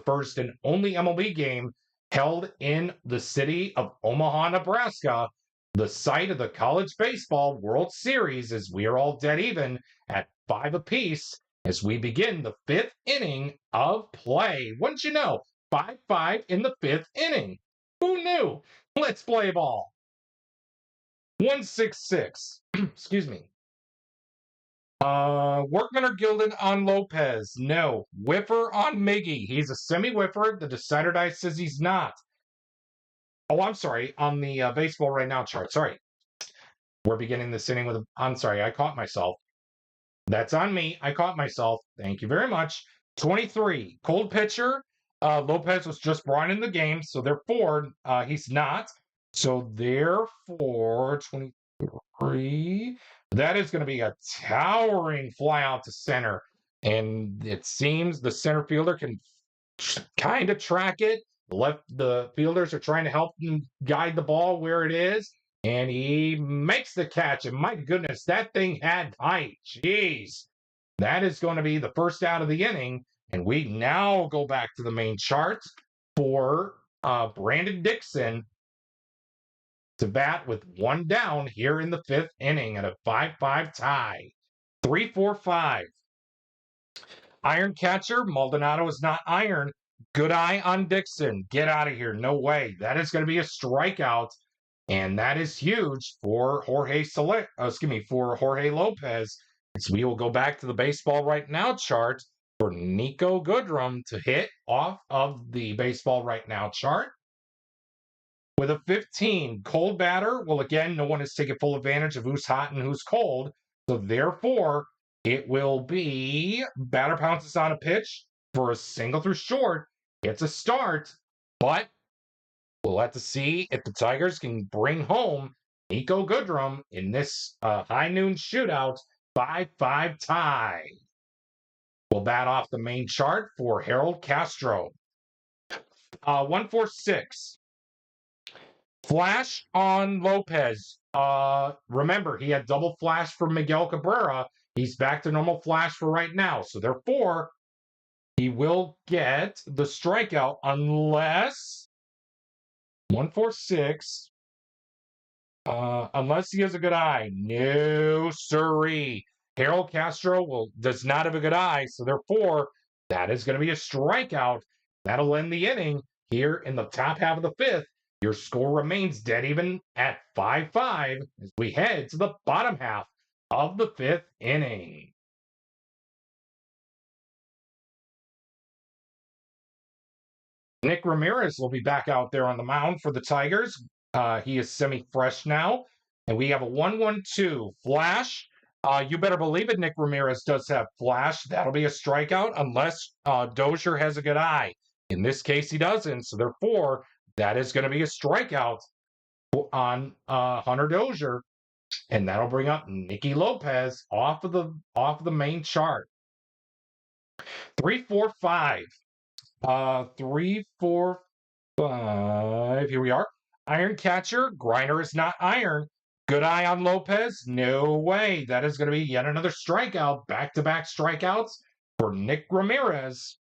first and only MLB game held in the city of Omaha, Nebraska, the site of the College Baseball World Series, as we are all dead even at 5 apiece as we begin the 5th inning of play. Wouldn't you know? 5-5 in the 5th inning. Who knew? Let's play ball. 166. Excuse me. Workman or Gilded on Lopez? No. Whiffer on Miggy. He's a semi-whiffer. The decider die says he's not. Oh, I'm sorry. On the baseball right now chart. Sorry. We're beginning this inning with I'm sorry. I caught myself. That's on me. I caught myself. Thank you very much. 23. Cold pitcher. Lopez was just brought in the game, so therefore he's not. So therefore, 23. That is going to be a towering fly out to center. And it seems the center fielder can kind of track it. The fielders are trying to help him guide the ball where it is. And he makes the catch. And my goodness, that thing had height. Jeez. That is going to be the first out of the inning. And we now go back to the main chart for Brandon Dixon to bat with one down here in the 5th inning at a 5-5 tie. 3-4-5. Iron catcher, Maldonado is not iron. Good eye on Dixon. Get out of here. No way. That is going to be a strikeout. And that is huge for for Jorge Lopez. So we will go back to the baseball right now chart for Nico Goodrum to hit off of the baseball right now chart. With a 15, cold batter. Well, again, no one has taken full advantage of who's hot and who's cold. So therefore, it will be batter pounces on a pitch for a single through short. It's a start, but we'll have to see if the Tigers can bring home Nico Goodrum in this high noon shootout 5-5 tie. We'll bat off the main chart for Harold Castro. 146. Flash on Lopez. Remember, he had double flash for Miguel Cabrera. He's back to normal flash for right now. So therefore, he will get the strikeout unless 146. Unless he has a good eye. No, sirree. Harold Castro does not have a good eye, so therefore, that is going to be a strikeout. That'll end the inning here in the top half of the 5th. Your score remains dead even at 5-5 as we head to the bottom half of the 5th inning. Nick Ramirez will be back out there on the mound for the Tigers. He is semi-fresh now. And we have a 1-1-2 flash. You better believe it, Nick Ramirez does have flash. That'll be a strikeout unless Dozier has a good eye. In this case, he doesn't. So therefore, that is going to be a strikeout on Hunter Dozier. And that'll bring up Nicky Lopez off of the main chart. 3-4-5. 3-4-5. Here we are. Iron catcher. Griner is not iron. Good eye on Lopez. No way. That is going to be yet another strikeout. Back-to-back strikeouts for Nick Ramirez.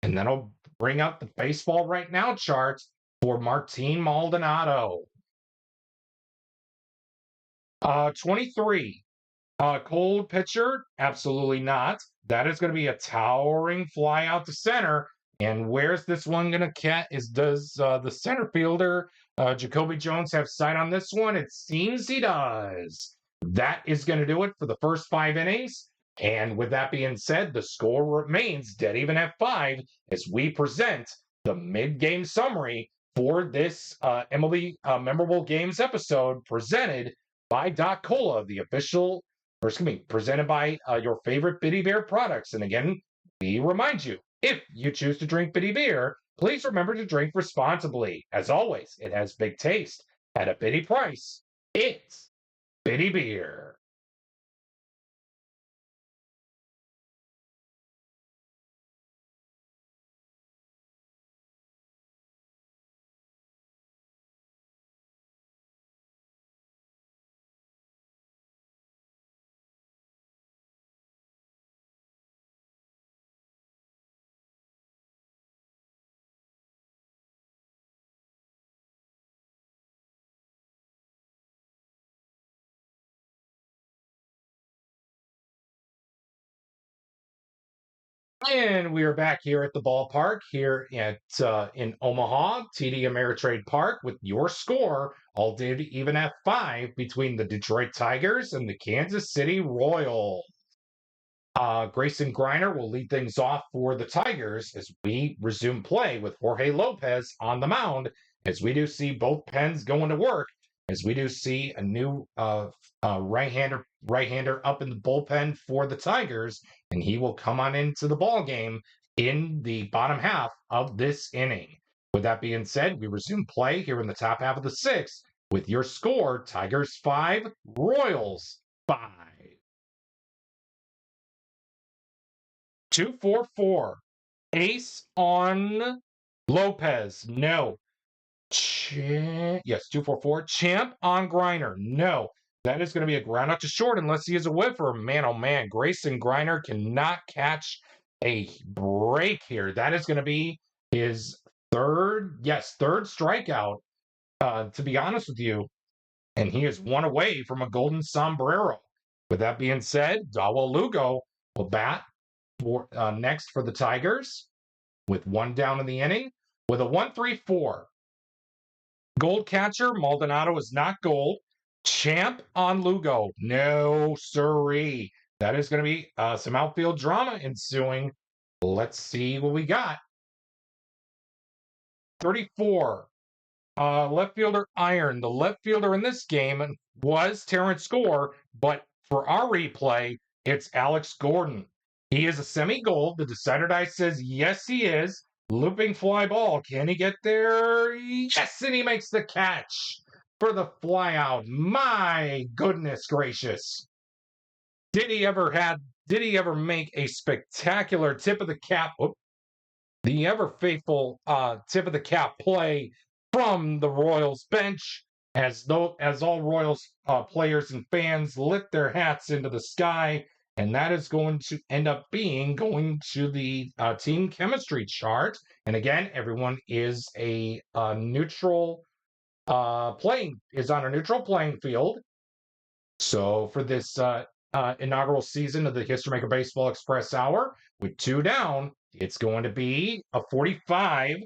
And that'll bring up the baseball right now chart for Martin Maldonado. 23. Cold pitcher. Absolutely not. That is going to be a towering fly out to center. And where's this one going to catch? Does the center fielder, Jacoby Jones, have sight on this one? It seems he does. That is going to do it for the first 5 innings. And with that being said, the score remains dead even at 5 as we present the mid-game summary for this MLB Memorable Games episode presented by Doc Cola, presented by your favorite Bitty Beer products. And again, we remind you, if you choose to drink Bitty Beer, please remember to drink responsibly. As always, it has big taste at a bitty price. It's Bitty Beer. And we are back here at the ballpark here at in Omaha, TD Ameritrade Park, with your score all day even at 5 between the Detroit Tigers and the Kansas City Royals. Grayson Griner will lead things off for the Tigers as we resume play with Jorge Lopez on the mound, as we do see both pens going to work, as we do see a new right-hander up in the bullpen for the Tigers, and he will come on into the ball game in the bottom half of this inning. With that being said, we resume play here in the top half of the sixth with your score: Tigers 5, Royals 5. 2-4-4. Ace on Lopez. No. Yes, 2-4-4. Champ on Griner. No. That is going to be a ground out to short unless he is a whiffer. Man, oh man, Grayson Griner cannot catch a break here. That is going to be his third strikeout, to be honest with you. And he is one away from a golden sombrero. With that being said, Dawa Lugo will bat next for the Tigers with one down in the inning with a 1-3-4. Gold catcher, Maldonado is not gold. Champ on Lugo. No, sirree. That is going to be some outfield drama ensuing. Let's see what we got. 34. Left fielder Iron. The left fielder in this game was Terrence Gore, but for our replay, it's Alex Gordon. He is a semi-gold. The decider die says yes, he is. Looping fly ball. Can he get there? Yes, and he makes the catch for the fly out. My goodness gracious. Did he ever make a spectacular tip of the cap? The ever faithful tip of the cap play from the Royals bench, as all Royals players and fans lift their hats into the sky, and that is going to end up going to the team chemistry chart. And again, everyone is on a neutral playing field. So for this inaugural season of the History Maker Baseball Express Hour, with 2 down, it's going to be a 45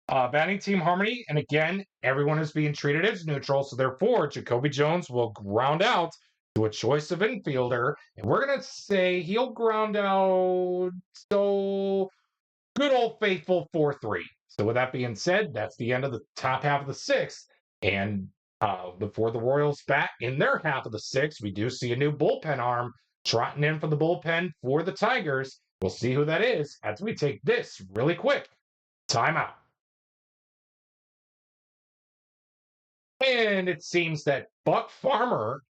batting team harmony. And again, everyone is being treated as neutral. So therefore, Jacoby Jones will ground out to a choice of infielder. And we're going to say he'll ground out. So good old faithful 4-3. So with that being said, that's the end of the top half of the sixth. And before the Royals bat in their half of the sixth, we do see a new bullpen arm trotting in from the bullpen for the Tigers. We'll see who that is as we take this really quick timeout. And it seems that Buck Farmer,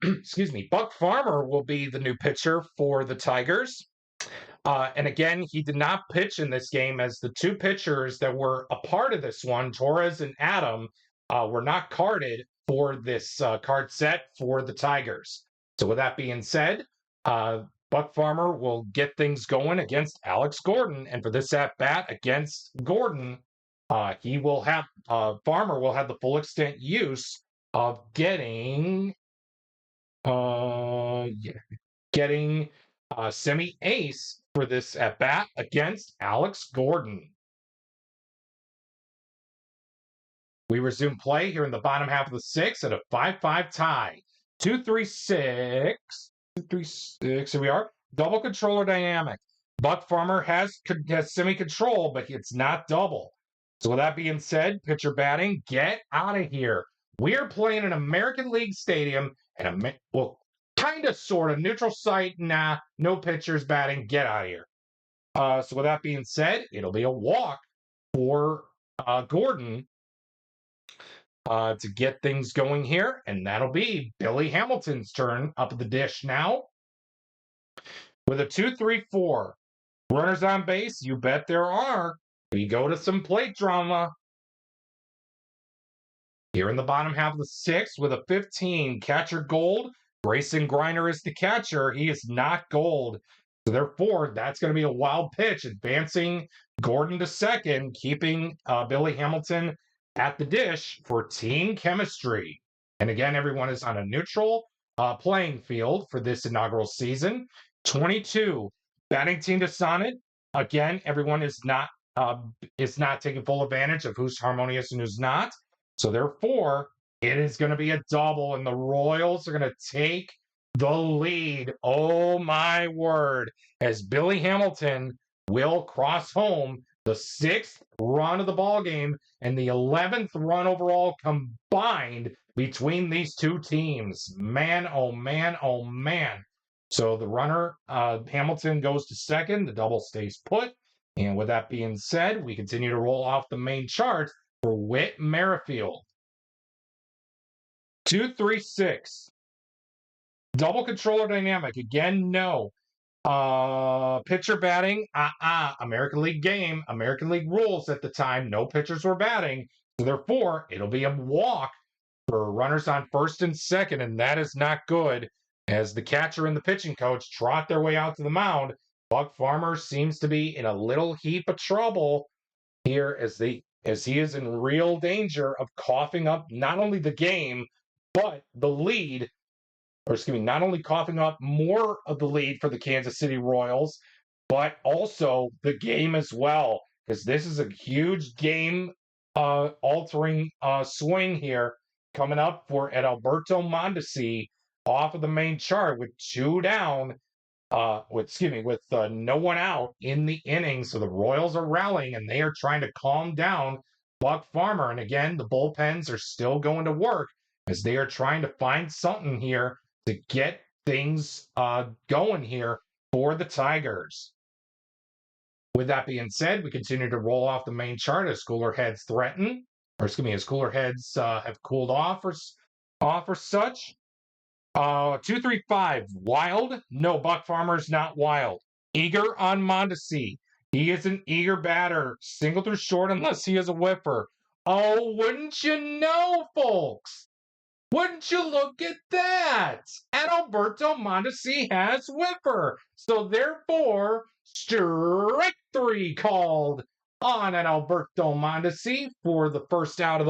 Buck Farmer will be the new pitcher for the Tigers. And again, he did not pitch in this game, as the two pitchers that were a part of this one, Torres and Adam, were not carded for this card set for the Tigers. So with that being said, Buck Farmer will get things going against Alex Gordon. And for this at-bat against Gordon, Farmer will have the full extent use of getting semi-ace for this at-bat against Alex Gordon. We resume play here in the bottom half of the sixth at a 5-5 tie. 2-3-6. 2-3-6. Here we are. Double controller dynamic. Buck Farmer has semi-control, but it's not double. So with that being said, pitcher batting, get out of here. We're playing an American League stadium and kind of, sort of, neutral site. Nah, no pitchers batting. Get out of here. So with that being said, it'll be a walk for Gordon to get things going here. And that'll be Billy Hamilton's turn up at the dish now. With a 2-3-4. Runners on base, you bet there are. We go to some plate drama. Here in the bottom half of the sixth with a 15, catcher gold. Grayson Griner is the catcher. He is not gold. So therefore, that's going to be a wild pitch, advancing Gordon to second, keeping Billy Hamilton at the dish for team chemistry. And again, everyone is on a neutral playing field for this inaugural season. 22, batting team to Sonnet. again, everyone is not taking full advantage of who's harmonious and who's not. So therefore, it is going to be a double, and the Royals are going to take the lead. Oh my word! As Billy Hamilton will cross home the 6th run of the ball game and the 11th run overall combined between these two teams. Man, oh man, oh man. So the runner, Hamilton, goes to second. The double stays put. And with that being said, we continue to roll off the main chart for Whit Merrifield. 2-3-6. Double controller dynamic. Again, no. Pitcher batting. American League game. American League rules at the time. No pitchers were batting. So therefore, it'll be a walk for runners on first and second, and that is not good. As the catcher and the pitching coach trot their way out to the mound, Buck Farmer seems to be in a little heap of trouble here as he is in real danger of coughing up not only the game, but the lead, or excuse me, not only coughing up more of the lead for the Kansas City Royals, but also the game as well, because this is a huge game altering swing here coming up for Adalberto Mondesi off of the main chart with 2 down, with no one out in the inning. So the Royals are rallying and they are trying to calm down Buck Farmer. And again, the bullpens are still going to work as they are trying to find something here to get things going here for the Tigers. With that being said, we continue to roll off the main chart as cooler heads threaten, or excuse me, as cooler heads have cooled off or such. 2-3-5. Wild? No, Buck Farmer's not wild. Eager on Mondesi. He is an eager batter. Single through short unless he is a whiffer. Oh, wouldn't you know, folks? Wouldn't you look at that? Adalberto Mondesi has whiffer. So therefore, strike 3 called on Adalberto Mondesi for the first out of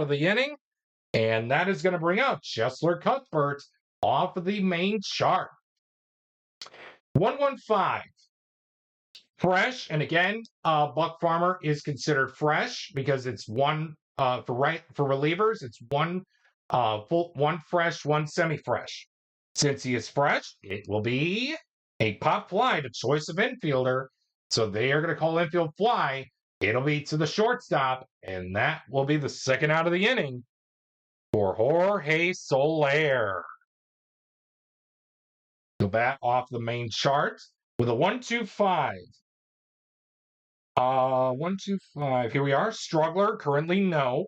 the inning. And that is going to bring out Chesler Cuthbert off of the main chart. 1-1-5. Fresh, and again, Buck Farmer is considered fresh because it's one for relievers. It's one one fresh, one semi-fresh. Since he is fresh, it will be a pop fly to choice of infielder. So they are going to call infield fly. It'll be to the shortstop, and that will be the second out of the inning for Jorge Soler. The bat off the main chart with a 1-2-5. 1-2-5. Here we are. Struggler, currently no.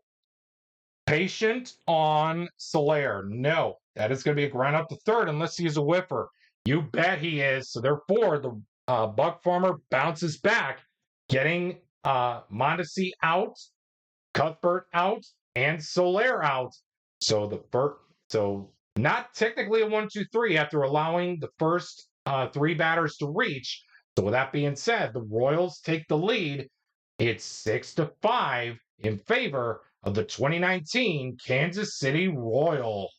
Patient on Soler. No. That is going to be a ground up to third unless he is a whiffer. You bet he is. So therefore, the Buck Farmer bounces back, getting Mondesi out, Cuthbert out, and Soler out. So not technically a 1-2-3 after allowing the first 3 batters to reach. So with that being said, the Royals take the lead. It's 6-5 in favor of the 2019 Kansas City Royals.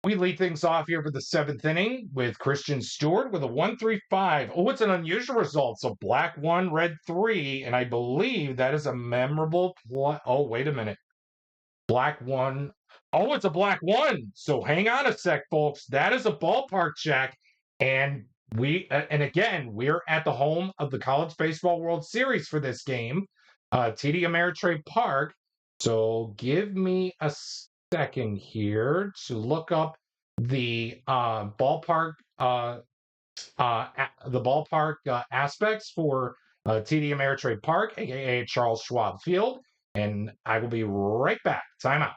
We lead things off here for the 7th inning with Christian Stewart with a 1-3-5. Oh, it's an unusual result. So black 1, red 3, and I believe that is a memorable play. Oh, wait a minute. Black 1. Oh, it's a black 1. So hang on a sec, folks. That is a ballpark check. And again, we're at the home of the College Baseball World Series for this game, TD Ameritrade Park. So give me a second here to look up the ballpark aspects for TD Ameritrade Park, aka Charles Schwab Field, and I will be right back. Time out.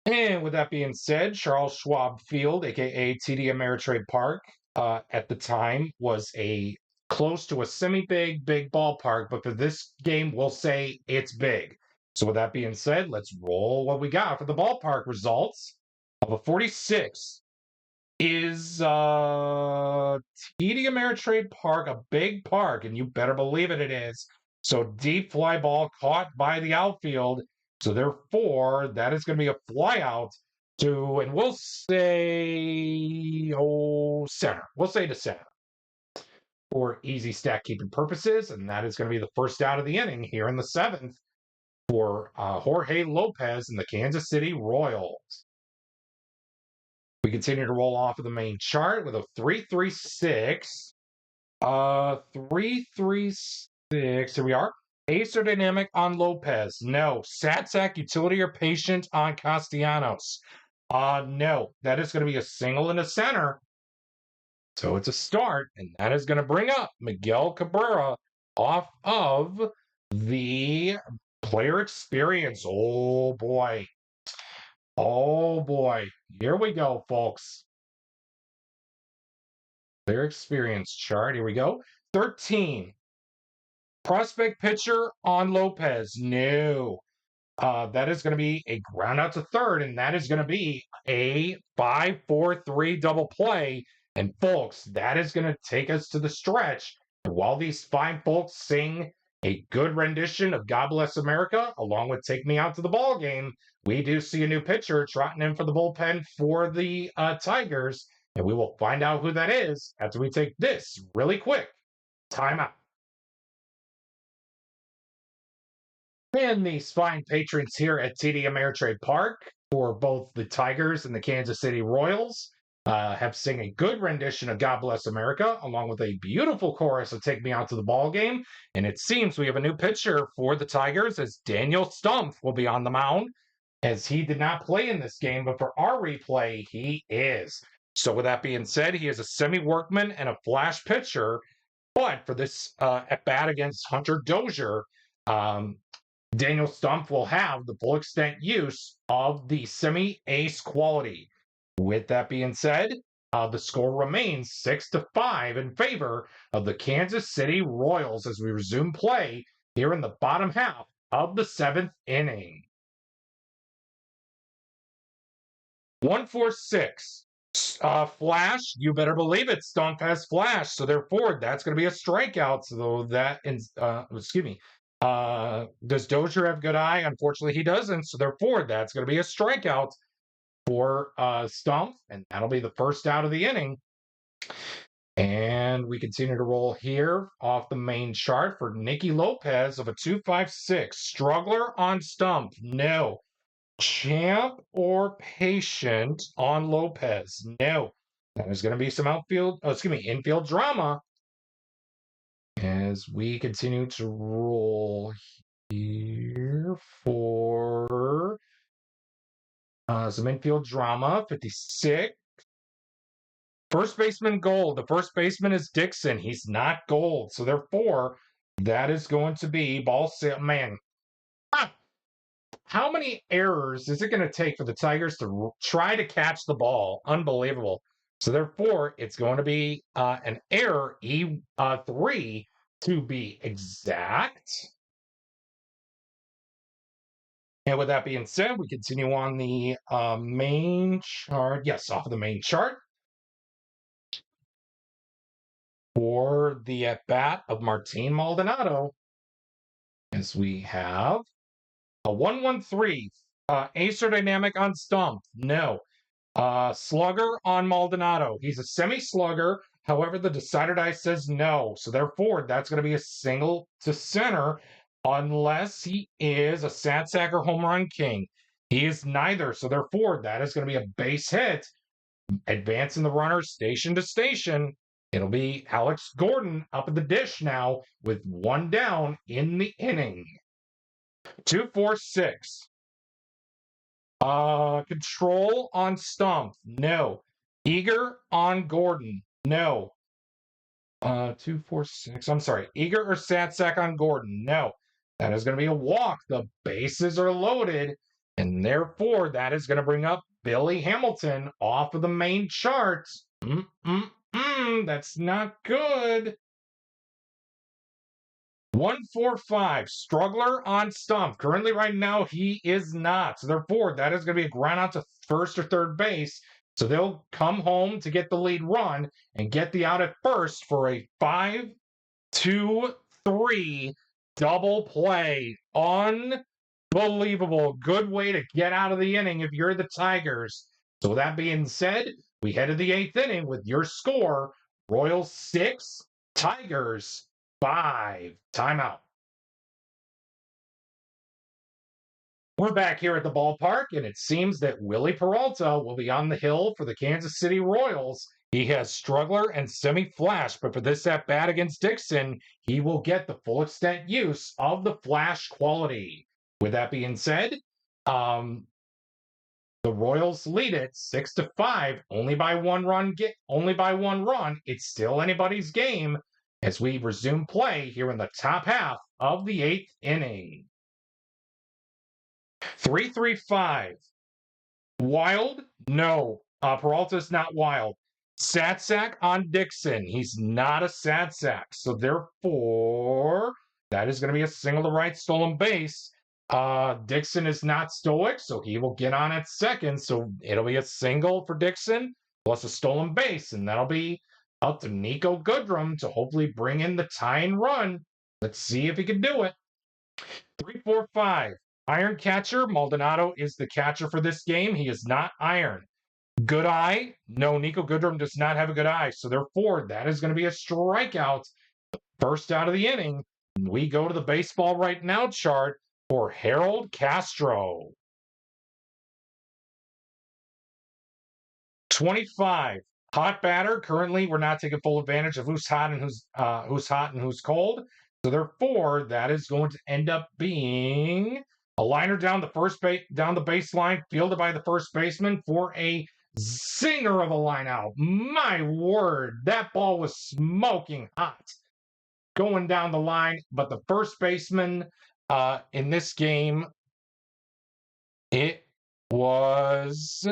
And with that being said, Charles Schwab Field, aka TD Ameritrade Park, at the time was a close to a semi-big ballpark, but for this game, we'll say it's big. So with that being said, let's roll what we got for the ballpark results. Of a 46 is TD Ameritrade Park, a big park, and you better believe it is. So deep fly ball caught by the outfield. So therefore, that is going to be a fly out to, and we'll say, center. We'll say to center for easy stat keeping purposes. And that is going to be the first out of the inning here in the seventh for Jorge Lopez and the Kansas City Royals. We continue to roll off of the main chart with a 3-3-6. 3-3-6. Here we are. Ace or dynamic on Lopez? No. Sat-sack, utility, or patient on Castellanos? No. That is going to be a single in the center. So it's a start, and that is going to bring up Miguel Cabrera off of the player experience. Oh boy. Oh boy. Here we go, folks. Player experience chart. Here we go. 13. Prospect pitcher on Lopez. No. That is going to be a ground out to third, and that is going to be a 5-4-3 double play. And folks, that is going to take us to the stretch. And while these fine folks sing a good rendition of God Bless America, along with Take Me Out to the Ball Game, we do see a new pitcher trotting in for the bullpen for the Tigers. And we will find out who that is after we take this really quick timeout. And these fine patrons here at TD Ameritrade Park for both the Tigers and the Kansas City Royals have sing a good rendition of God Bless America, along with a beautiful chorus of Take Me Out to the Ball Game. And it seems we have a new pitcher for the Tigers, as Daniel Stumpf will be on the mound, as he did not play in this game, but for our replay, he is. So with that being said, he is a semi-workman and a flash pitcher. But for this at-bat against Hunter Dozier, Daniel Stumpf will have the full extent use of the semi-ace quality. With that being said, the score remains 6-5 in favor of the Kansas City Royals as we resume play here in the bottom half of the seventh inning. 1-4-6. Flash, you better believe it. Stumpf has flash, so therefore that's going to be a strikeout. So that, excuse me. Does Dozier have good eye? Unfortunately, he doesn't. So therefore, that's going to be a strikeout for Stumpf, and that'll be the first out of the inning. And we continue to roll here off the main chart for Nicky Lopez of a 2-5-6. Struggler on Stumpf? No. Champ or patient on Lopez? No. There's going to be some infield drama as we continue to roll here for some infield drama. 56. First baseman gold. The first baseman is Dixon. He's not gold. So therefore, that is going to be ball sale. Man, how many errors is it going to take for the Tigers to try to catch the ball? Unbelievable. So therefore, it's going to be an error, E3 to be exact. And with that being said, we continue on the main chart. Yes, off of the main chart. For the at-bat of Martin Maldonado, as we have a 1-1-3. Ace or dynamic on Stumpf? No. Slugger on Maldonado. He's a semi-slugger. However, the decider die says no. So therefore, that's going to be a single to center unless he is a sat-sack or home run king. He is neither. So therefore, that is going to be a base hit. Advancing the runner station to station. It'll be Alex Gordon up at the dish now with one down in the inning. 2-4-6. Control on Stumpf? No. Eager on Gordon? No. 2-4-6. I'm sorry. Eager or sat-sack on Gordon? No. That is going to be a walk. The bases are loaded, and therefore that is going to bring up Billy Hamilton off of the main charts. That's not good. 1-4-5. Struggler on Stumpf. Currently, right now, he is not. So therefore, that is going to be a ground out to first or third base. So they'll come home to get the lead run and get the out at first for a 5-2-3 double play. Unbelievable. Good way to get out of the inning if you're the Tigers. So, with that being said, we head to the 8th inning with your score Royals 6, Tigers 5. Timeout. We're back here at the ballpark, and it seems that Willie Peralta will be on the hill for the Kansas City Royals. He has struggler and semi-flash, but for this at-bat against Dixon, he will get the full extent use of the flash quality. With that being said, the Royals lead it 6-5, only by one run. It's still anybody's game as we resume play here in the top half of the 8th inning. 3-3-5. Wild? No. Peralta's not wild. Sad sack on Dixon. He's not a sad sack. So therefore, that is going to be a single to right, stolen base. Dixon is not stoic, so he will get on at second. So it'll be a single for Dixon plus a stolen base, and that'll be up to Nico Goodrum to hopefully bring in the tying run. Let's see if he can do it. 3-4-5. Iron catcher. Maldonado is the catcher for this game. He is not iron. Good eye. No, Nico Goodrum does not have a good eye. So therefore, that is going to be a strikeout. First out of the inning. We go to the baseball right now chart for Harold Castro. 25. Hot batter. Currently, we're not taking full advantage of who's hot and who's cold. So therefore, that is going to end up being a liner down the baseline, fielded by the first baseman for a zinger of a line out. My word, that ball was smoking hot going down the line. But the first baseman in this game, it was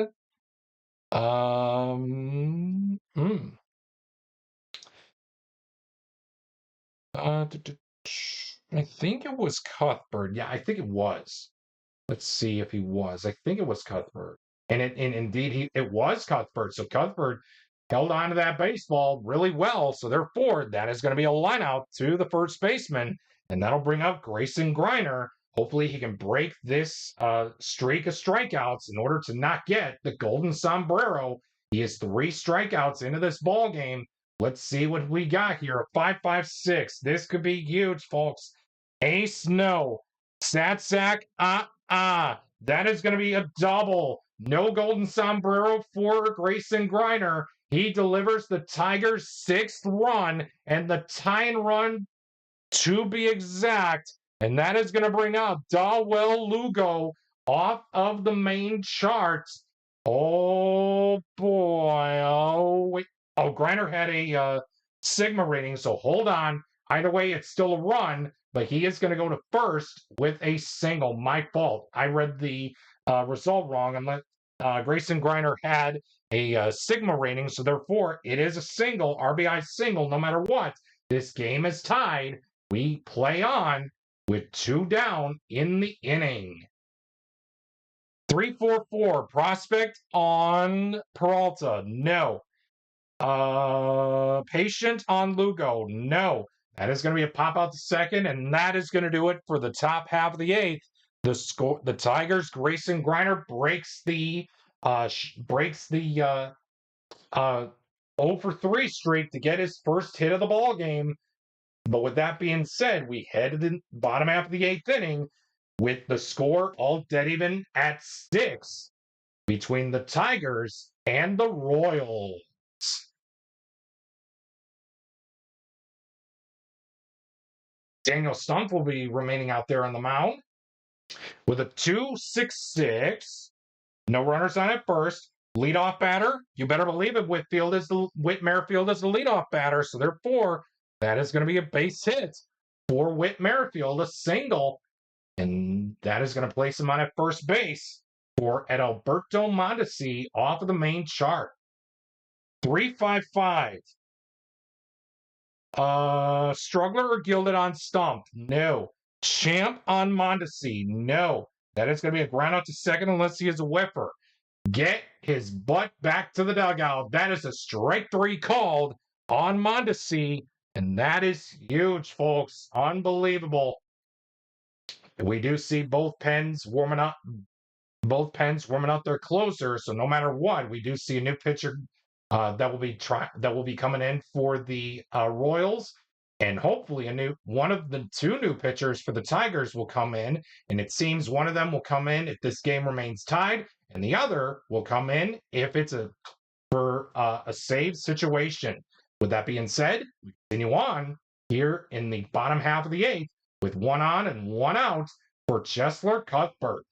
I think it was Cuthbert. Yeah, I think it was. Let's see if he was. I think it was Cuthbert. And indeed it was Cuthbert. So Cuthbert held on to that baseball really well. So therefore, that is going to be a line out to the first baseman. And that'll bring up Grayson Griner. Hopefully he can break this streak of strikeouts in order to not get the golden sombrero. He has 3 strikeouts into this ball game. Let's see what we got here. A 5.56. This could be huge, folks. Ace, no. Sad sack, that is going to be a double. No golden sombrero for Grayson Griner. He delivers the Tigers' 6th run and the tying run to be exact. And that is going to bring up Dawel Lugo off of the main chart. Oh, boy. Oh, wait. Oh, Griner had a Sigma rating, so hold on. Either way, it's still a run, but he is going to go to first with a single. My fault. I read the result wrong. Grayson Griner had a Sigma rating, so therefore it is a single, RBI single, no matter what. This game is tied. We play on with 2 down in the inning. 3-4-4. Prospect on Peralta. No. Patient on Lugo. No. That is going to be a pop out to second, and that is going to do it for the top half of the 8th. The Tigers, Grayson Griner breaks the 0 for 3 streak to get his first hit of the ball game. But with that being said, we head to the bottom half of the 8th inning with the score all dead even at 6 between the Tigers and the Royals. Daniel Stumpf will be remaining out there on the mound with a 2.66. No runners on at first. Leadoff batter, you better believe it. Whit Merrifield is the leadoff batter, so therefore that is going to be a base hit for Whit Merrifield, a single, and that is going to place him on at first base for Adalberto Mondesi off of the main chart. 3.55. Struggler or Gilded on Stumpf? No. Champ on Mondesi? No. That is going to be a ground out to second unless he is a whiffer. Get his butt back to the dugout. That is a strike 3 called on Mondesi, and that is huge, folks. Unbelievable. We do see both pens warming up their closer. So no matter what, we do see a new pitcher that will be coming in for the Royals, and hopefully one of the two new pitchers for the Tigers will come in. And it seems one of them will come in if this game remains tied, and the other will come in if it's a save situation. With that being said, we continue on here in the bottom half of the eighth with one on and one out for Chesler Cuthbert.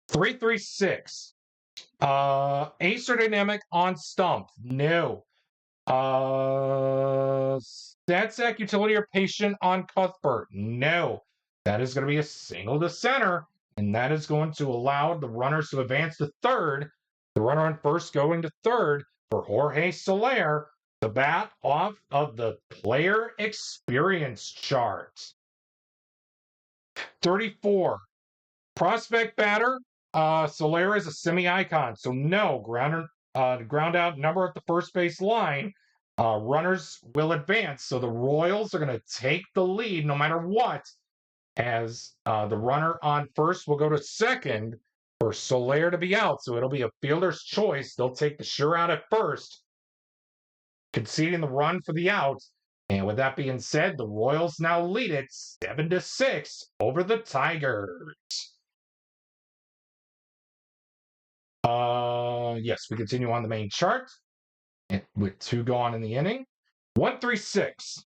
3-3-6. Ace or dynamic on stump? No. Stat sack utility or patient on Cuthbert? No. That is going to be a single to center, and that is going to allow the runners to advance to third. The runner on first going to third for Jorge Soler, the bat off of the player experience chart. 34. Prospect batter, Soler is a semi-icon, so no ground out number at the first base line. Runners will advance, so the Royals are going to take the lead no matter what, as the runner on first will go to second for Soler to be out, so it'll be a fielder's choice. They'll take the sure out at first, conceding the run for the out. And with that being said, the Royals now lead it 7-6 over the Tigers. Yes, we continue on the main chart with two gone in the inning. 1-3-6.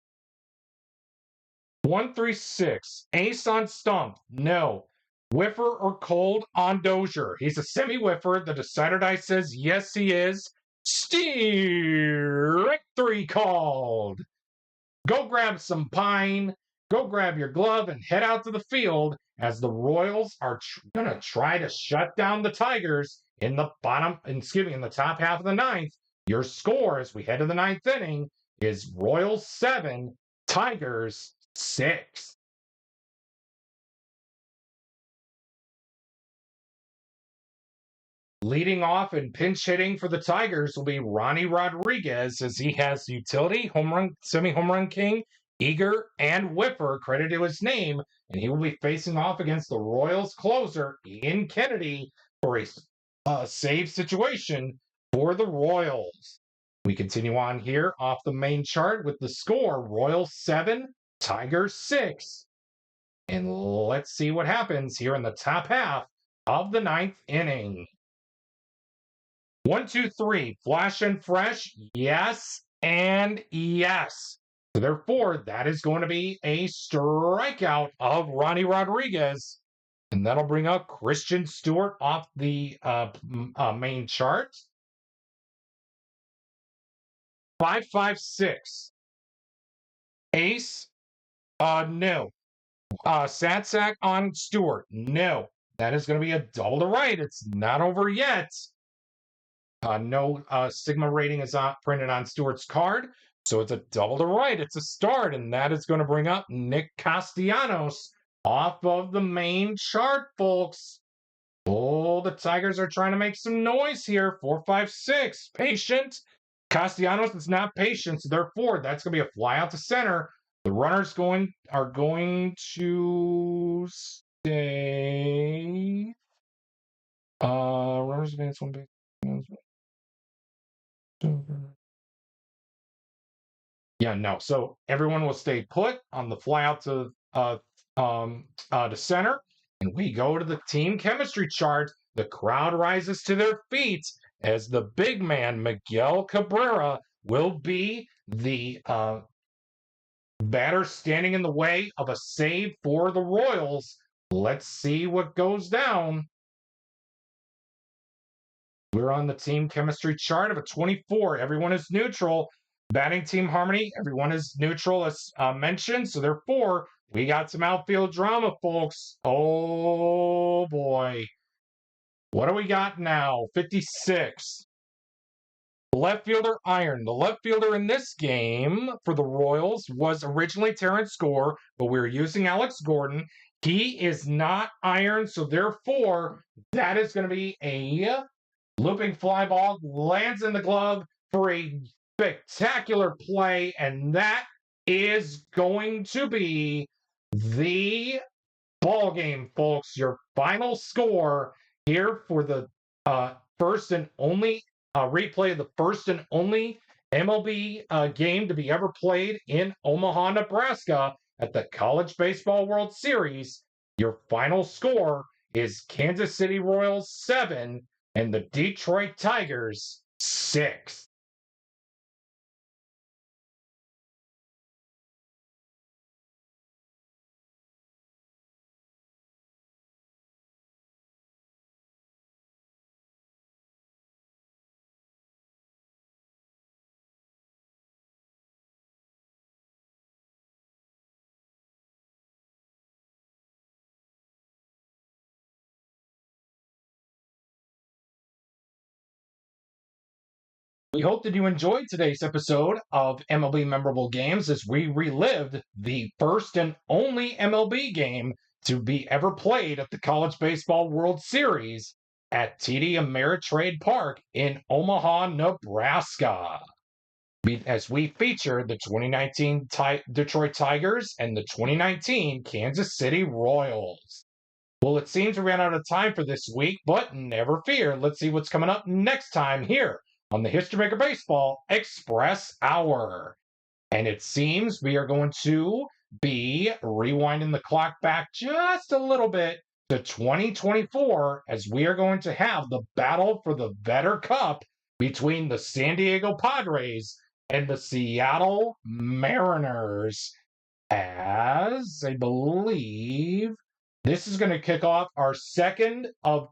1-3-6. Ace on stump. No. Whiffer or cold on Dozier. He's a semi-whiffer. The decider die says yes, he is. Strike 3 called. Go grab some pine. Go grab your glove and head out to the field, as the Royals are going to try to shut down the Tigers in the top half of the ninth. Your score as we head to the ninth inning is Royals 7, Tigers 6. Leading off and pinch hitting for the Tigers will be Ronnie Rodriguez, as he has utility, home run, semi-home run king, eager, and whiffer credited to his name, and he will be facing off against the Royals closer, Ian Kennedy, for a save situation for the Royals. We continue on here off the main chart with the score, Royals 7, Tigers 6. And let's see what happens here in the top half of the ninth inning. 1, 2, 3, flash and fresh, yes and yes. So therefore, that is going to be a strikeout of Ronnie Rodriguez. And that'll bring up Christian Stewart off the main chart. 5-5-6. Ace, no. Sat sack on Stewart, no. That is going to be a double to right. It's not over yet. No Sigma rating is printed on Stewart's card, so it's a double to right. It's a start, and that is going to bring up Nick Castellanos off of the main chart, folks. Oh, the Tigers are trying to make some noise here. 4-5-6. Patient. Castellanos is not patient, so therefore that's going to be a fly out to center. The runners are going to stay. Runners advance one base. Yeah, no. So everyone will stay put on the fly out to center, and we go to the team chemistry chart. The crowd rises to their feet as the big man Miguel Cabrera will be the batter standing in the way of a save for the Royals. Let's see what goes down. We're on the team chemistry chart of a 24. Everyone is neutral. Batting team harmony, everyone is neutral as mentioned. So therefore, we got some outfield drama, folks. Oh, boy. What do we got now? 56. Left fielder iron. The left fielder in this game for the Royals was originally Terrence Gore, but we were using Alex Gordon. He is not iron, so therefore, that is going to be a looping fly ball, lands in the glove for a spectacular play, and that is going to be the ball game, folks. Your final score here for the first and only replay of the first and only MLB game to be ever played in Omaha, Nebraska at the College Baseball World Series. Your final score is Kansas City Royals 7 and the Detroit Tigers 6. We hope that you enjoyed today's episode of MLB Memorable Games as we relived the first and only MLB game to be ever played at the College Baseball World Series at TD Ameritrade Park in Omaha, Nebraska. As we feature the 2019 Detroit Tigers and the 2019 Kansas City Royals. Well, it seems we ran out of time for this week, but never fear. Let's see what's coming up next time here on the History Maker Baseball Express Hour. And it seems we are going to be rewinding the clock back just a little bit to 2024 as we are going to have the battle for the Vetter Cup between the San Diego Padres and the Seattle Mariners. As I believe this is going to kick off our second of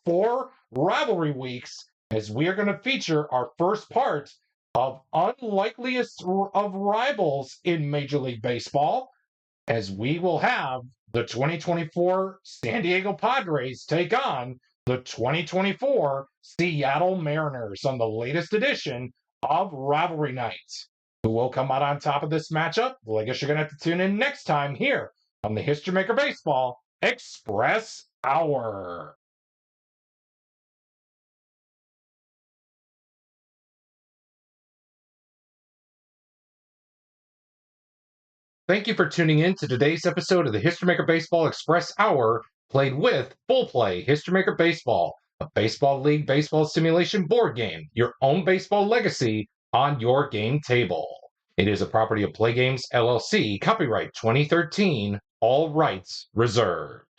4 rivalry weeks as we are going to feature our first part of unlikeliest of rivals in Major League Baseball, as we will have the 2024 San Diego Padres take on the 2024 Seattle Mariners on the latest edition of Rivalry Night. Who will come out on top of this matchup? Well, I guess you're going to have to tune in next time here on the History Maker Baseball Express Hour. Thank you for tuning in to today's episode of the History Maker Baseball Express Hour, played with Full Play History Maker Baseball, a baseball league baseball simulation board game, your own baseball legacy on your game table. It is a property of Play Games LLC, copyright 2013, all rights reserved.